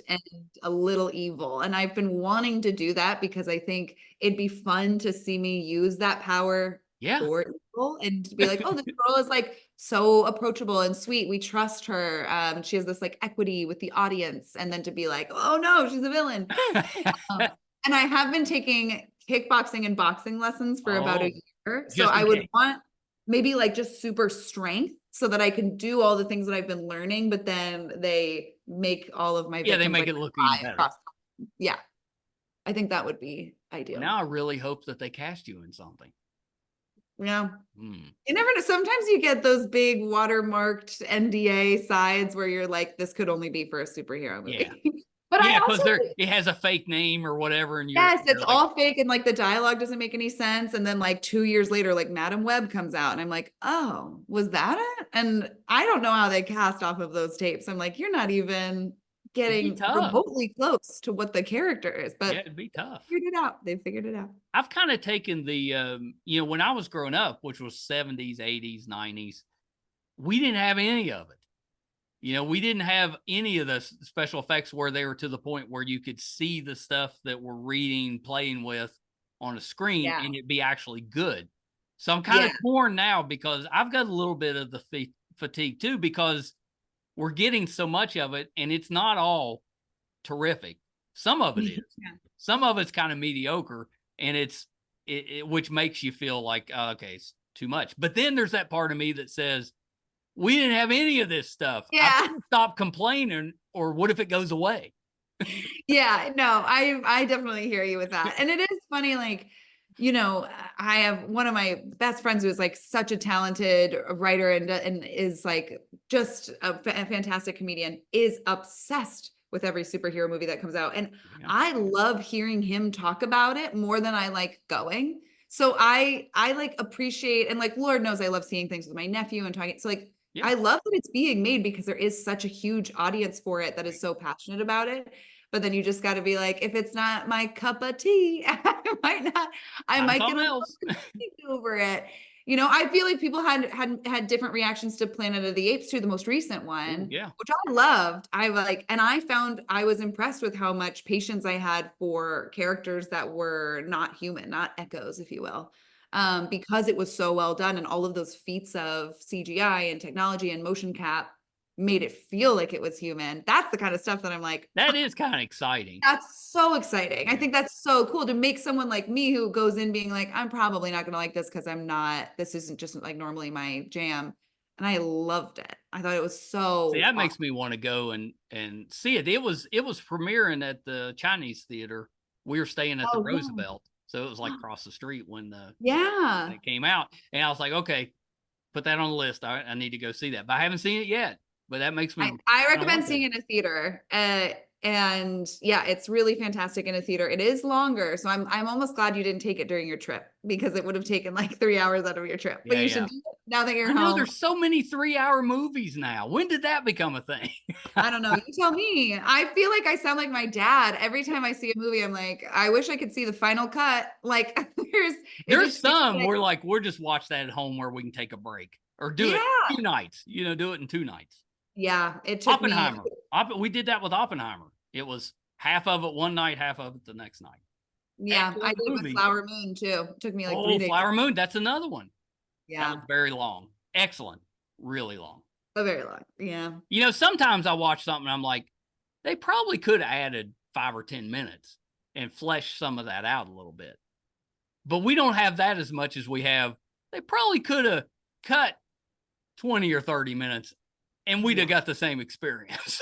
a little evil. And I've been wanting to do that because I think it'd be fun to see me use that power for evil, and to be like, oh, this girl is like so approachable and sweet. We trust her. She has this like equity with the audience. And then to be like, oh no, she's a villain. And I have been taking kickboxing and boxing lessons for about a year. So I would want maybe like just super strength so that I can do all the things that I've been learning, but then they make all of my victims they make like it look even better. Yeah. I think that would be ideal. Now I really hope that they cast you in something. Yeah. You never know. Sometimes you get those big watermarked NDA sides where you're like, this could only be for a superhero movie. Yeah. But yeah, I also it has a fake name or whatever, and yes, it's like, all fake, and like the dialogue doesn't make any sense. And then like 2 years later, like Madam Web comes out, and I'm like, oh, was that it? And I don't know how they cast off of those tapes. I'm like, you're not even getting remotely close to what the character is. But yeah, it'd be tough. Figured it out. They figured it out. I've kind of taken the you know, when I was growing up, which was 70s, 80s, 90s, we didn't have any of it. You know, we didn't have any of the special effects where they were to the point where you could see the stuff that we're reading, playing with on a screen, and it'd be actually good. So I'm kind of torn now because I've got a little bit of the fatigue too, because we're getting so much of it and it's not all terrific. Some of it is. Some of it's kind of mediocre, and it's which makes you feel like, oh, okay, it's too much. But then there's that part of me that says, we didn't have any of this stuff. Yeah. Stop complaining, or what if it goes away? Yeah, no, I definitely hear you with that. And it is funny, like, you know, I have one of my best friends who is like such a talented writer and is like just a fantastic comedian, is obsessed with every superhero movie that comes out. And I love hearing him talk about it more than I like going. So I like appreciate, and like, Lord knows I love seeing things with my nephew and talking. So like, I love that it's being made because there is such a huge audience for it that is so passionate about it. But then you just got to be like, if it's not my cup of tea, I might get a over it. You know, I feel like people had different reactions to Planet of the Apes too, the most recent one, which I loved. I like, and I found I was impressed with how much patience I had for characters that were not human, not echoes, if you will. Because it was so well done, and all of those feats of CGI and technology and motion cap made it feel like it was human. That's the kind of stuff that I'm like, that is kind of exciting. That's so exciting. I think that's so cool to make someone like me who goes in being like, I'm probably not going to like this because this isn't just like normally my jam. And I loved it. I thought it was so See, that makes me want to go and see it. It was premiering at the Chinese theater. We were staying at the Roosevelt. So it was like across the street when it came out. And I was like, okay, put that on the list. I need to go see that. But I haven't seen it yet. But that makes me I recommend seeing it in a theater. And yeah, it's really fantastic in a theater. It is longer. So I'm almost glad you didn't take it during your trip, because it would have taken like 3 hours out of your trip. But you should do it now that you're home. I know there's so many 3-hour movies now. When did that become a thing? I don't know. You tell me. I feel like I sound like my dad. Every time I see a movie, I'm like, I wish I could see the final cut. Like there's some where like, we'll just watch that at home where we can take a break or do it 2 nights, you know, do it in 2 nights. Yeah, it took Oppenheimer. We did that with Oppenheimer. It was half of it one night, half of it the next night. Yeah, I did with Flower Moon too. It took me like 3 days. Flower Moon, that's another one. Yeah. That was very long. Excellent. Really long. Very long. Yeah. You know, sometimes I watch something and I'm like, they probably could have added 5 or 10 minutes and fleshed some of that out a little bit. But we don't have that as much as we have. They probably could have cut 20 or 30 minutes and we'd have got the same experience.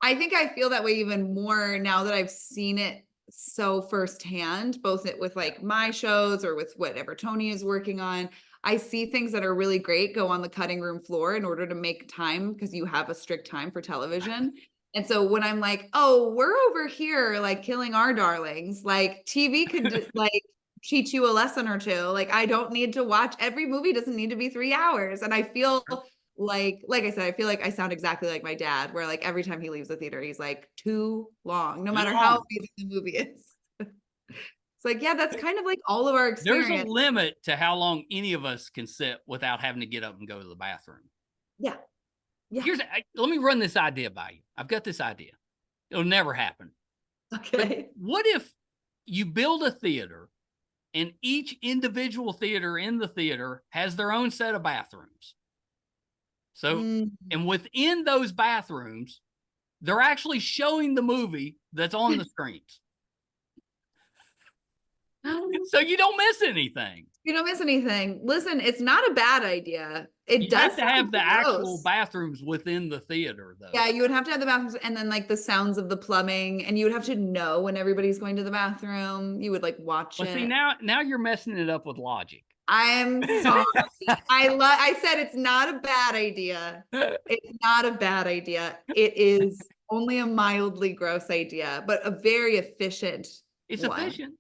I think I feel that way even more now that I've seen it so firsthand, both with like my shows or with whatever Tony is working on. I see things that are really great go on the cutting room floor in order to make time, because you have a strict time for television. And so when I'm like, oh, we're over here like killing our darlings, like TV could like teach you a lesson or two. Like, I don't need to watch, every movie doesn't need to be 3 hours. And I feel like I said, I feel like I sound exactly like my dad, where like every time he leaves the theater, he's like, too long, no matter how amazing the movie is. It's like, yeah, that's kind of like all of our experience. There's a limit to how long any of us can sit without having to get up and go to the bathroom. Yeah. Yeah. Let me run this idea by you. I've got this idea. It'll never happen. Okay. But what if you build a theater and each individual theater in the theater has their own set of bathrooms? So, and within those bathrooms, they're actually showing the movie that's on the screens. That So you don't miss anything. You don't miss anything. Listen, it's not a bad idea. It You does have to have sound the actual gross. bathrooms within the theater, though. Yeah, you would have to have the bathrooms and then like the sounds of the plumbing, and you would have to know when everybody's going to the bathroom. You would like watch Well, it. see, now you're messing it up with logic. I'm sorry. I said it's not a bad idea. It's not a bad idea. It is only a mildly gross idea, but a very efficient It's one. efficient.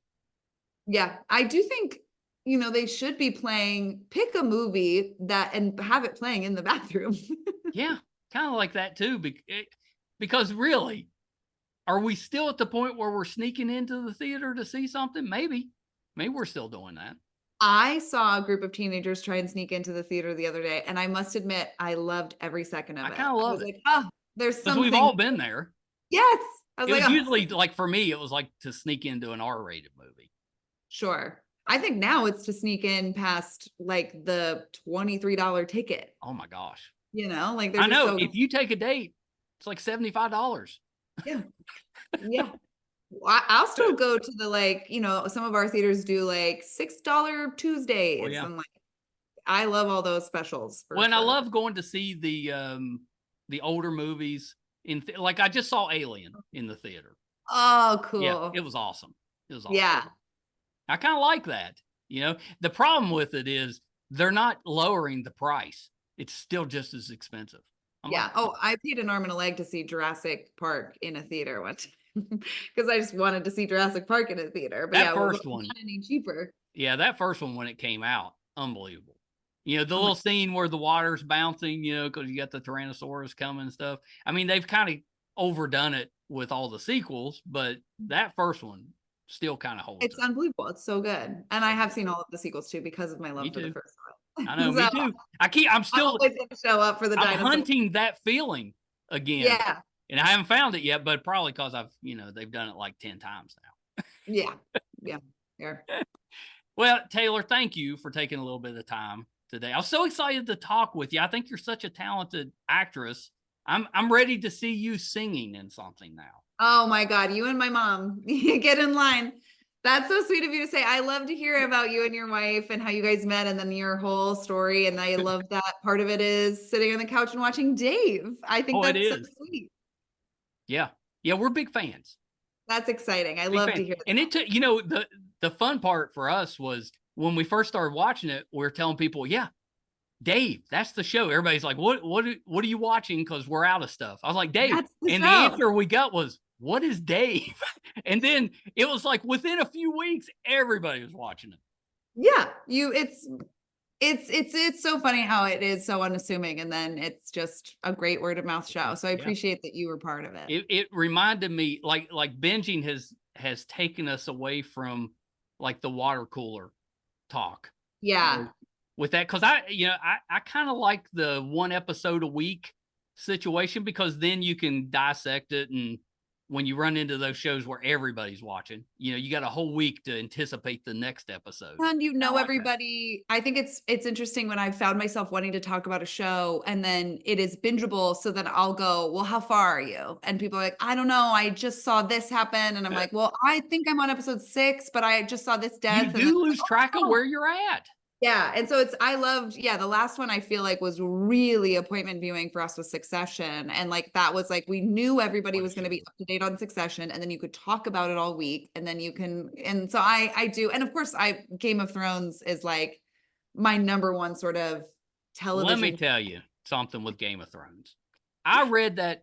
Yeah, I do think, they should be pick a movie and have it playing in the bathroom. Yeah, kind of like that too. Because really, are we still at the point where we're sneaking into the theater to see something? Maybe we're still doing that. I saw a group of teenagers try and sneak into the theater the other day, and I must admit, I loved every second of it. I kind of love it. Like, oh, there's Because something. we've all been there. Yes. I It was was like, usually like, for me, it was like to sneak into an R-rated movie. Sure. I think now it's to sneak in past like the $23 ticket. Oh my gosh. Like I know. If you take a date, it's like $75. Yeah. Yeah. I'll still go to the some of our theaters do like $6 Tuesdays. Oh, yeah. And like I love all those specials. When I love going to see the older movies like I just saw Alien in the theater. Oh, cool. Yeah, it was awesome. It was awesome. Yeah. I kind of like that. The problem with it is they're not lowering the price. It's still just as expensive. Yeah. I paid an arm and a leg to see Jurassic Park in a theater once because I just wanted to see Jurassic Park in a theater. But that first one, not any cheaper. Yeah, that first one when it came out, unbelievable. The little scene where the water's bouncing, because you got the Tyrannosaurus coming and stuff. I mean, they've kind of overdone it with all the sequels, but that first one still kind of holds. It's unbelievable. It's so good. And I have seen all of the sequels too because of my love for the first one. I know, me too. I'm still always going to show up for the dinosaurs. I'm hunting that feeling again. Yeah. And I haven't found it yet, but probably because they've done it like 10 times now. Yeah. Yeah. Yeah. Well, Taylor, thank you for taking a little bit of time today. I was so excited to talk with you. I think you're such a talented actress. I'm ready to see you singing in something now. Oh my God, you and my mom, get in line. That's so sweet of you to say. I love to hear about you and your wife and how you guys met and then your whole story. And I love that part of it is sitting on the couch and watching Dave. I think that's so sweet. Yeah. Yeah, we're big fans. That's exciting. I love to hear that. And it took, the fun part for us was when we first started watching it, we were telling people, yeah, Dave, that's the show. Everybody's like, what are you watching? Because we're out of stuff. I was like, Dave. And the answer we got was, what is Dave? And then it was like within a few weeks, everybody was watching it. Yeah. It's so funny how it is so unassuming. And then it's just a great word of mouth show. So I appreciate that you were part of it. It reminded me like binging has taken us away from like the water cooler talk. Yeah. With that, because I kind of like the one episode a week situation because then you can dissect it, and when you run into those shows where everybody's watching, you got a whole week to anticipate the next episode. And everybody. I think it's interesting when I found myself wanting to talk about a show and then it is bingeable, so then I'll go, well, how far are you? And people are like, I don't know, I just saw this happen, and I'm like, well, I think I'm on episode 6, but I just saw this death. You do lose track of where you're at. Yeah. And so I loved, the last one I feel like was really appointment viewing for us with Succession. And like, that was like, we knew everybody was going to be up to date on Succession, and then you could talk about it all week, and then and so I do. And of course Game of Thrones is like my number one sort of television. Let me tell you something with Game of Thrones. I read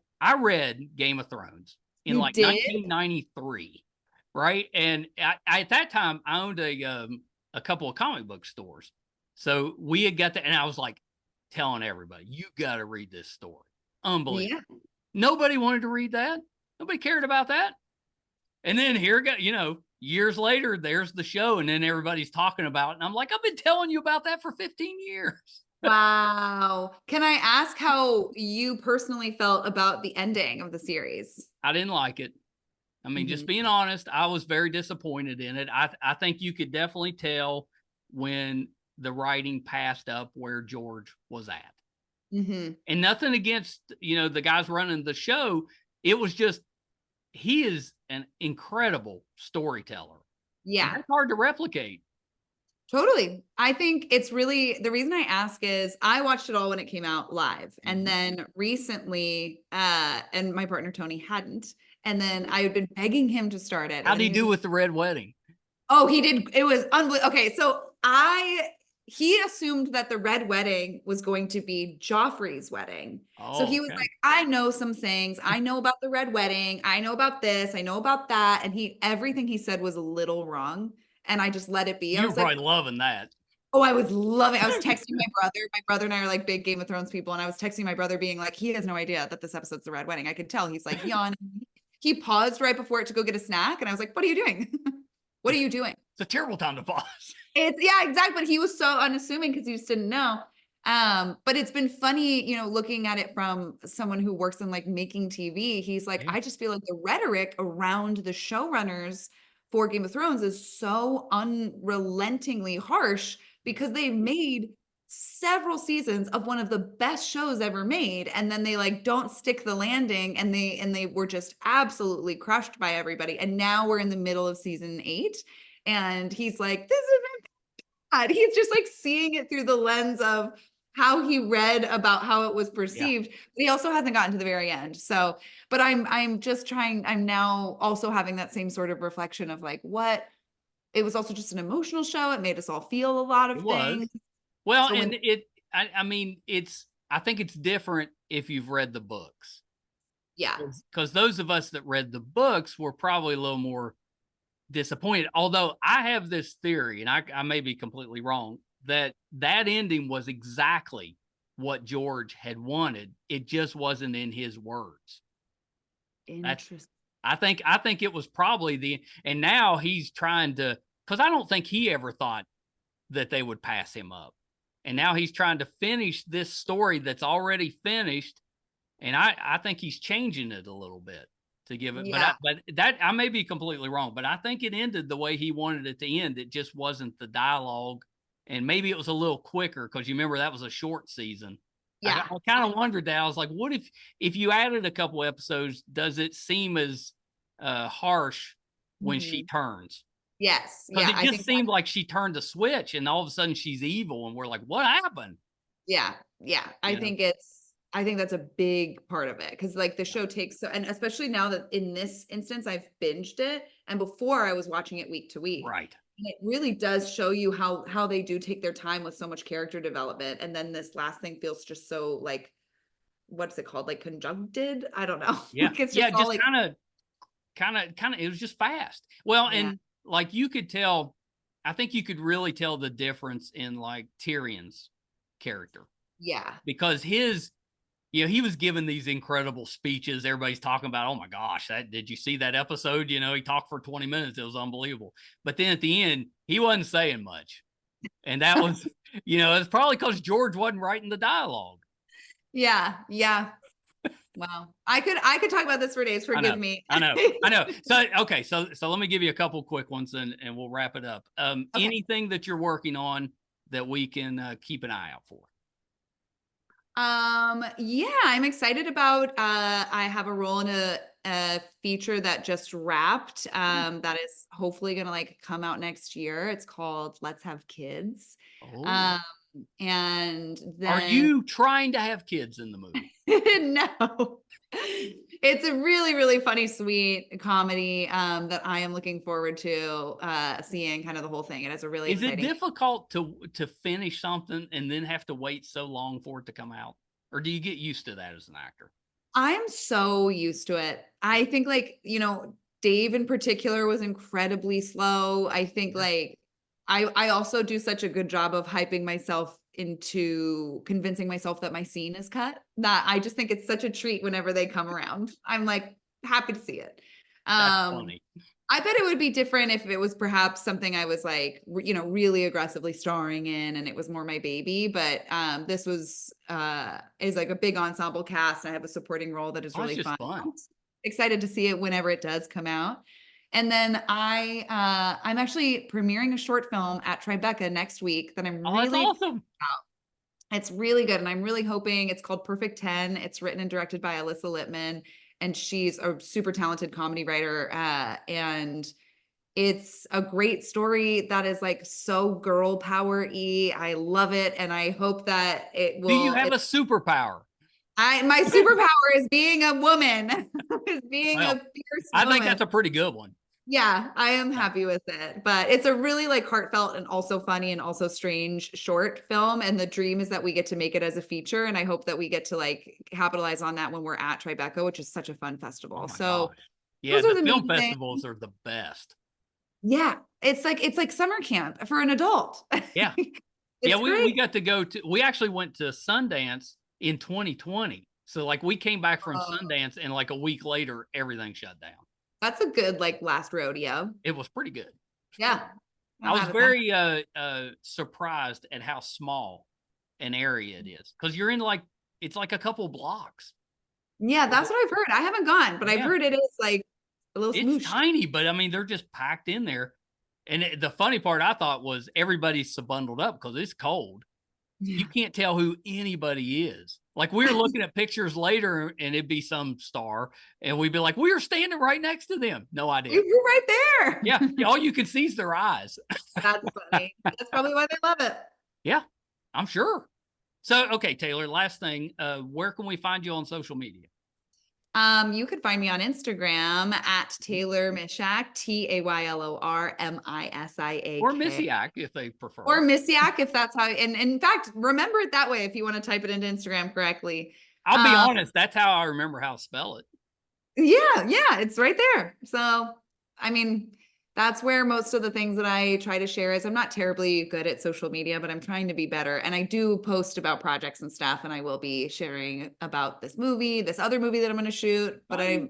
Game of Thrones in 1993. Right. And at that time I owned a couple of comic book stores. So we had got that, and I was like telling everybody, you got to read this story. Unbelievable. Yeah. Nobody wanted to read that. Nobody cared about that. And then here, years later, there's the show, and then everybody's talking about it. And I'm like, I've been telling you about that for 15 years. Wow. Can I ask how you personally felt about the ending of the series? I didn't like it. I mean, just being honest, I was very disappointed in it. I think you could definitely tell when the writing passed up where George was at. And nothing against, the guys running the show. It was just, he is an incredible storyteller. Yeah. And that's hard to replicate. Totally. I think it's really, the reason I ask is I watched it all when it came out live. And then recently, and my partner Tony hadn't. And then I had been begging him to start it. How'd he do with the Red Wedding? Oh, he did. It was unbelievable. Okay, so he assumed that the Red Wedding was going to be Joffrey's wedding. So he was like, I know some things. I know about the Red Wedding. I know about this. I know about that. And everything he said was a little wrong. And I just let it be. You were probably loving that. Oh, I was loving it. I was texting my brother. My brother and I are like big Game of Thrones people. And I was texting my brother being like, he has no idea that this episode's the Red Wedding. I could tell. He's like, yawning. He paused right before it to go get a snack. And I was like, what are you doing? What are you doing? It's a terrible time to pause. Yeah, exactly. But he was so unassuming because he just didn't know. But it's been funny, looking at it from someone who works in like making TV. He's like, I just feel like the rhetoric around the showrunners for Game of Thrones is so unrelentingly harsh because they made several seasons of one of the best shows ever made, and then they like don't stick the landing, and they were just absolutely crushed by everybody. And now we're in the middle of season 8, and he's like, this is bad. He's just like seeing it through the lens of how he read about how it was perceived. But he also hasn't gotten to the very end. So, but I'm just trying, I'm now also having that same sort of reflection of like, what, it was also just an emotional show. It made us all feel a lot of things. Well, so and I mean, I think it's different if you've read the books. Yeah. Because those of us that read the books were probably a little more disappointed. Although I have this theory, and I may be completely wrong, that ending was exactly what George had wanted. It just wasn't in his words. Interesting. I think it was probably and now he's trying to, because I don't think he ever thought that they would pass him up. And now he's trying to finish this story that's already finished. And I think he's changing it a little bit to give it. Yeah. But that I may be completely wrong, but I think it ended the way he wanted it to end. It just wasn't the dialogue. And maybe it was a little quicker because you remember that was a short season. Yeah. I kind of wondered that. I was like, what if you added a couple episodes, does it seem as harsh when she turns? Yes. Because it just seemed like she turned a switch and all of a sudden she's evil. And we're like, what happened? Yeah. Yeah. I think that's a big part of it. Cause like the show takes and especially now that in this instance, I've binged it. And before I was watching it week to week. Right. And it really does show you how they do take their time with so much character development. And then this last thing feels just so like, what's it called? Like conjuncted? I don't know. Yeah. Like it's just kind of, it was just fast. Well, and like you could tell, I think you could really tell the difference in like Tyrion's character. Yeah. Because he was giving these incredible speeches. Everybody's talking about, oh my gosh, did you see that episode? He talked for 20 minutes. It was unbelievable. But then at the end, he wasn't saying much. And that was, it's probably because George wasn't writing the dialogue. Yeah. Yeah. Wow. I could talk about this for days. Forgive me. I know. So, okay. So let me give you a couple quick ones and we'll wrap it up. Okay. Anything that you're working on that we can keep an eye out for? Yeah, I'm excited about, I have a role in a feature that just wrapped, that is hopefully going to like come out next year. It's called Let's Have Kids. Oh. And then are you trying to have kids in the movie? No, it's a really, really funny, sweet comedy, that I am looking forward to, seeing kind of the whole thing. It has a really exciting. Is it difficult to finish something and then have to wait so long for it to come out? Or do you get used to that as an actor? I'm so used to it. I think like, Dave in particular was incredibly slow. I think like, I also do such a good job of hyping myself into convincing myself that my scene is cut, that I just think it's such a treat whenever they come around. I'm like happy to see it. That's funny. I bet it would be different if it was perhaps something I was like, really aggressively starring in and it was more my baby. But this is like a big ensemble cast. I have a supporting role that is really fun. Excited to see it whenever it does come out. And then I'm actually premiering a short film at Tribeca next week that I'm really that's awesome. It's really good. And I'm really hoping, it's called Perfect 10. It's written and directed by Alyssa Littman. And she's a super talented comedy writer. And It's a great story that is like so girl power-y. I love it. And I hope that it Do you will. have a superpower? My superpower is being a woman, is being a Well, fierce I think woman. that's a pretty good one. Yeah, I am happy with it. But it's a really like heartfelt and also funny and also strange short film. And the dream is that we get to make it as a feature. And I hope that we get to like capitalize on that when we're at Tribeca, which is such a fun festival. Oh my So gosh. Yeah, those are the the film main things. festivals are the best. Yeah, it's like summer camp for an adult. Yeah. It's Yeah, we great. got to go to, we actually went to Sundance in 2020. So like we came back from Oh, Sundance and like a week later, everything shut down. that's a good like last rodeo. It was pretty good. Yeah. I Not was mad at that. very surprised at how small an area it is because you're in like, it's like a couple blocks. Yeah, that's what I've heard. I haven't gone, but I've Yeah, heard it is like a little it's smoosh. tiny, but I mean, they're just packed in there. And the funny part I thought was everybody's so bundled up because it's cold. You Yeah. can't tell who anybody is. Like we were looking at pictures later and it'd be some star and we'd be like, we were standing right next to them. No idea. You're right there. Yeah. All you can see is their eyes. That's funny. That's probably why they love it. Yeah, I'm sure. So, okay, Taylor, last thing, where can we find you on social media? You could find me on Instagram at Taylor Misiak, TaylorMisiak. Or Misiak if they prefer. Or Misiak, if that's how, and in fact, remember it that way if you want to type it into Instagram correctly. I'll be honest, that's how I remember how to spell it. Yeah, it's right there. So, I mean, that's where most of the things that I try to share is. I'm not terribly good at social media, but I'm trying to be better. And I do post about projects and stuff, and I will be sharing about this movie, this other movie that I'm going to shoot, but I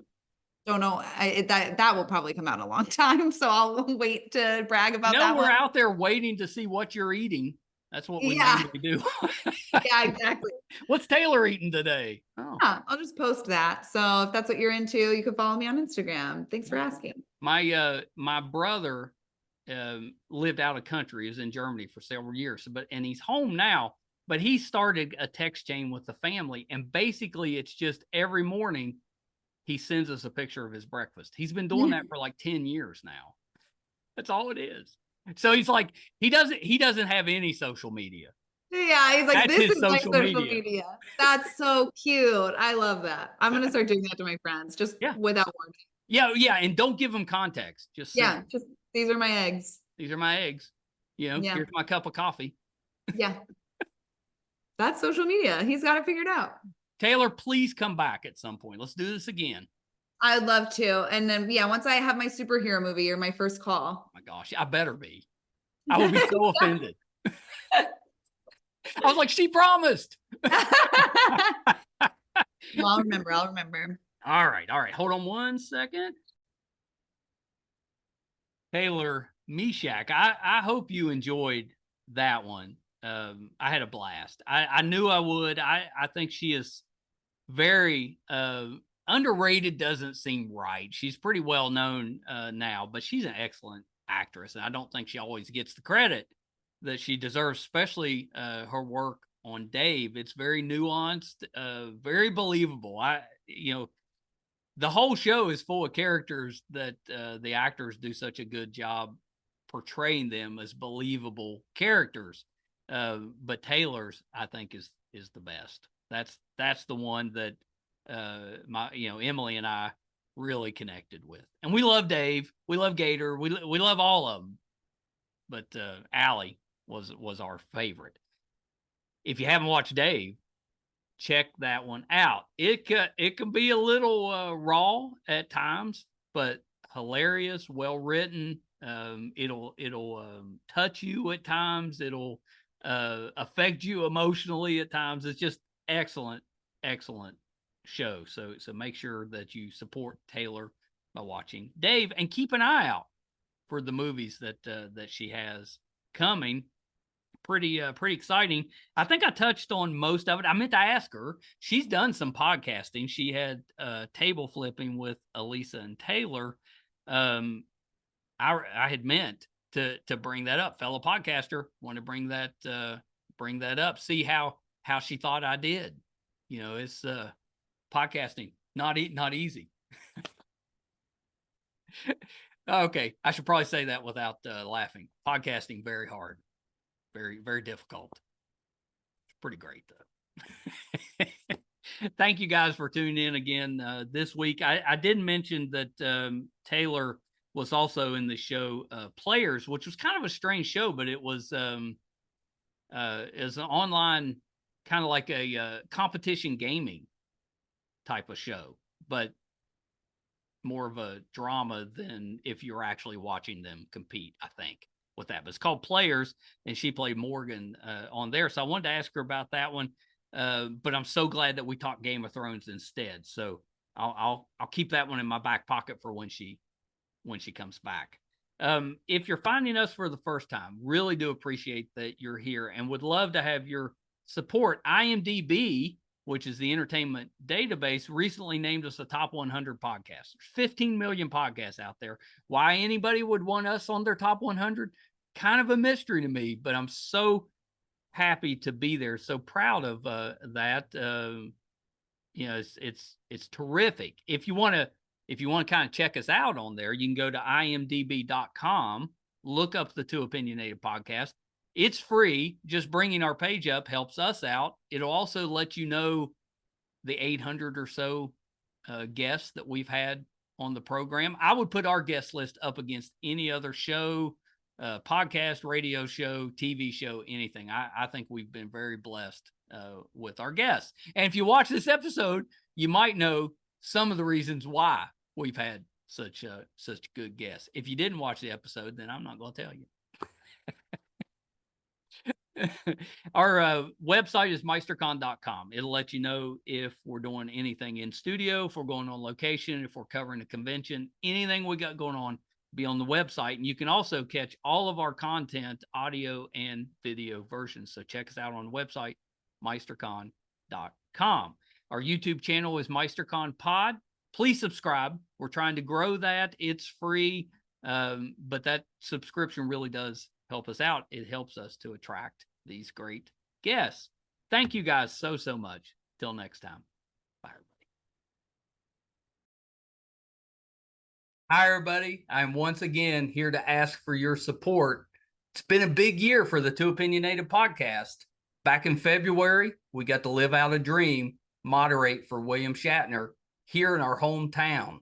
don't know. That will probably come out in a long time, so I'll wait to brag about that we're one. out there waiting to see what you're eating. That's what we Yeah. mainly do. Yeah, exactly. What's Taylor eating today? Oh. Yeah, I'll just post that. So if that's what you're into, you can follow me on Instagram. Thanks for asking. My brother lived out of country, is in Germany for several years, and he's home now. But he started a text chain with the family, and basically it's just every morning he sends us a picture of his breakfast. He's been doing that for like 10 years now. That's all it is. So he's like, he doesn't have any social media. Yeah, he's like, That's this his is my social social media. media. That's so cute. I love that. I'm gonna start doing that to my friends, just without warning. Yeah, and don't give them context. Just say, just these are my eggs. These are my eggs. Here's my cup of coffee. Yeah. That's social media. He's got it figured out. Taylor, please come back at some point. Let's do this again. I'd love to. And then, once I have my superhero movie, you're my first call. Oh my gosh, I better be. I will be so offended. I was like, she promised. Well, I'll remember. All right. Hold on one second. Taylor Misiak, I hope you enjoyed that one. I had a blast. I knew I would. I think she is very underrated. Doesn't seem right. She's pretty well known now, but she's an excellent actress, and I don't think she always gets the credit that she deserves, especially her work on Dave. It's very nuanced, very believable. The whole show is full of characters that the actors do such a good job portraying them as believable characters. But Taylor's, I think, is the best. That's the one that Emily and I really connected with. And we love Dave. We love Gator. We love all of them. But Ally was our favorite. If you haven't watched Dave, check that one out. It can be a little raw at times, but hilarious, well written. It'll touch you at times. It'll affect you emotionally at times. It's just excellent show. So make sure that you support Taylor by watching Dave, and keep an eye out for the movies that she has coming. Pretty exciting. I think I touched on most of it. I meant to ask her. She's done some podcasting. She had table flipping with Elisa and Taylor. I had meant to bring that up. Fellow podcaster, want to bring that up. See how she thought I did. It's podcasting not easy. Okay, I should probably say that without laughing. Podcasting, very hard, very, very difficult. It's pretty great though. Thank you guys for tuning in again this week. I did mention that Taylor was also in the show Players, which was kind of a strange show, but it was an online kind of like a competition gaming type of show, but more of a drama than if you're actually watching them compete, I think, with that. But it's called Players, and she played Morgan on there. So I wanted to ask her about that one. But I'm so glad that we talked Game of Thrones instead. So I'll keep that one in my back pocket for when she comes back. If you're finding us for the first time, really do appreciate that you're here and would love to have your support. IMDb, which is the entertainment database, recently named us a top 100 podcast. There's 15 million podcasts out there. Why anybody would want us on their top 100? Kind of a mystery to me, but I'm so happy to be there. So proud of that. It's terrific. If you want to kind of check us out on there, you can go to imdb.com, look up the Too Opinionated podcast. It's free. Just bringing our page up helps us out. It'll also let you know the 800 or so guests that we've had on the program. I would put our guest list up against any other show, podcast, radio show, TV show, anything. I think we've been very blessed with our guests. And if you watch this episode, you might know some of the reasons why we've had such good guests. If you didn't watch the episode, then I'm not going to tell you. Our website is meistercon.com. It'll let you know if we're doing anything in studio, if we're going on location, if we're covering a convention, anything we got going on, be on the website. And you can also catch all of our content, audio and video versions. So check us out on the website, meistercon.com. Our YouTube channel is MeisterCon Pod. Please subscribe. We're trying to grow that. It's free, but that subscription really does help us out. It helps us to attract these great guests. Thank you guys so much. Till next time. Bye, everybody. Hi, everybody. I'm once again here to ask for your support. It's been a big year for the Too Opinionated podcast. Back in February, we got to live out a dream, moderate for William Shatner here in our hometown.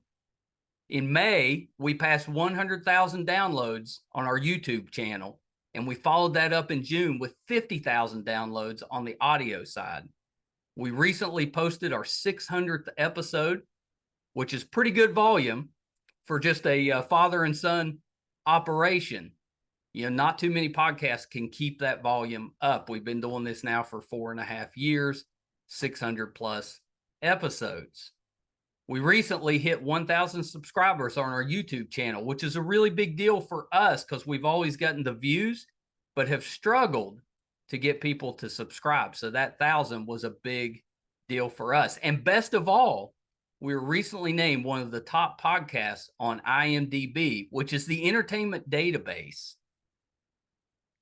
In May, we passed 100,000 downloads on our YouTube channel, and we followed that up in June with 50,000 downloads on the audio side. We recently posted our 600th episode, which is pretty good volume for just a father and son operation. Not too many podcasts can keep that volume up. We've been doing this now for 4.5 years, 600 plus episodes. We recently hit 1,000 subscribers on our YouTube channel, which is a really big deal for us because we've always gotten the views, but have struggled to get people to subscribe. So that 1,000 was a big deal for us. And best of all, we were recently named one of the top podcasts on IMDb, which is the entertainment database.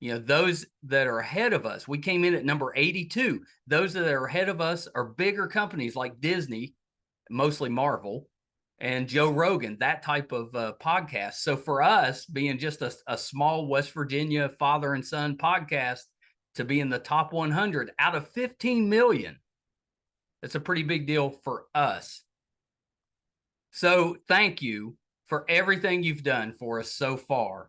Those that are ahead of us, we came in at number 82. Those that are ahead of us are bigger companies like Disney, mostly Marvel, and Joe Rogan, that type of podcast. So for us, being just a small West Virginia father and son podcast, to be in the top 100 out of 15 million, it's a pretty big deal for us. So thank you for everything you've done for us so far.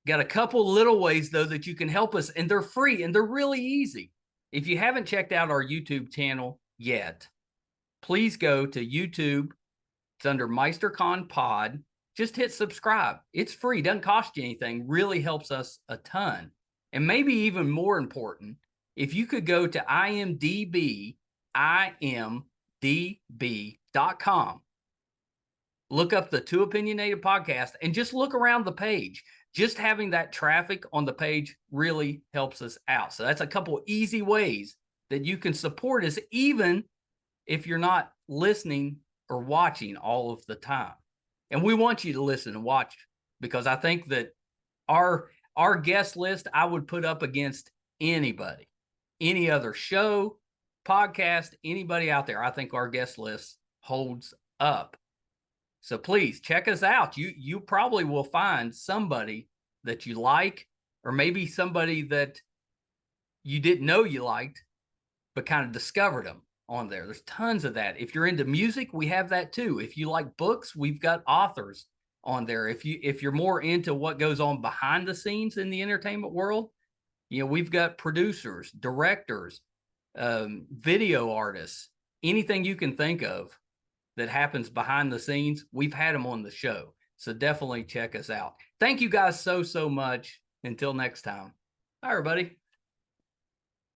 Got a couple little ways, though, that you can help us, and they're free, and they're really easy. If you haven't checked out our YouTube channel yet, please go to YouTube. It's under MeisterCon Pod. Just hit subscribe. It's free. Doesn't cost you anything. Really helps us a ton. And maybe even more important, if you could go to IMDb, imdb.com, look up the Too Opinionated podcast, and just look around the page. Just having that traffic on the page really helps us out. So that's a couple of easy ways that you can support us, even if you're not listening or watching all of the time. And we want you to listen and watch, because I think that our guest list, I would put up against anybody, any other show, podcast, anybody out there. I think our guest list holds up. So please check us out. You probably will find somebody that you like, or maybe somebody that you didn't know you liked, but kind of discovered them on there. There's tons of that. If you're into music, we have that too. If you like books, we've got authors on there. If you're more into what goes on behind the scenes in the entertainment world, we've got producers, directors, video artists, anything you can think of that happens behind the scenes, we've had them on the show. So definitely check us out. Thank you guys so much. Until next time. Bye, everybody.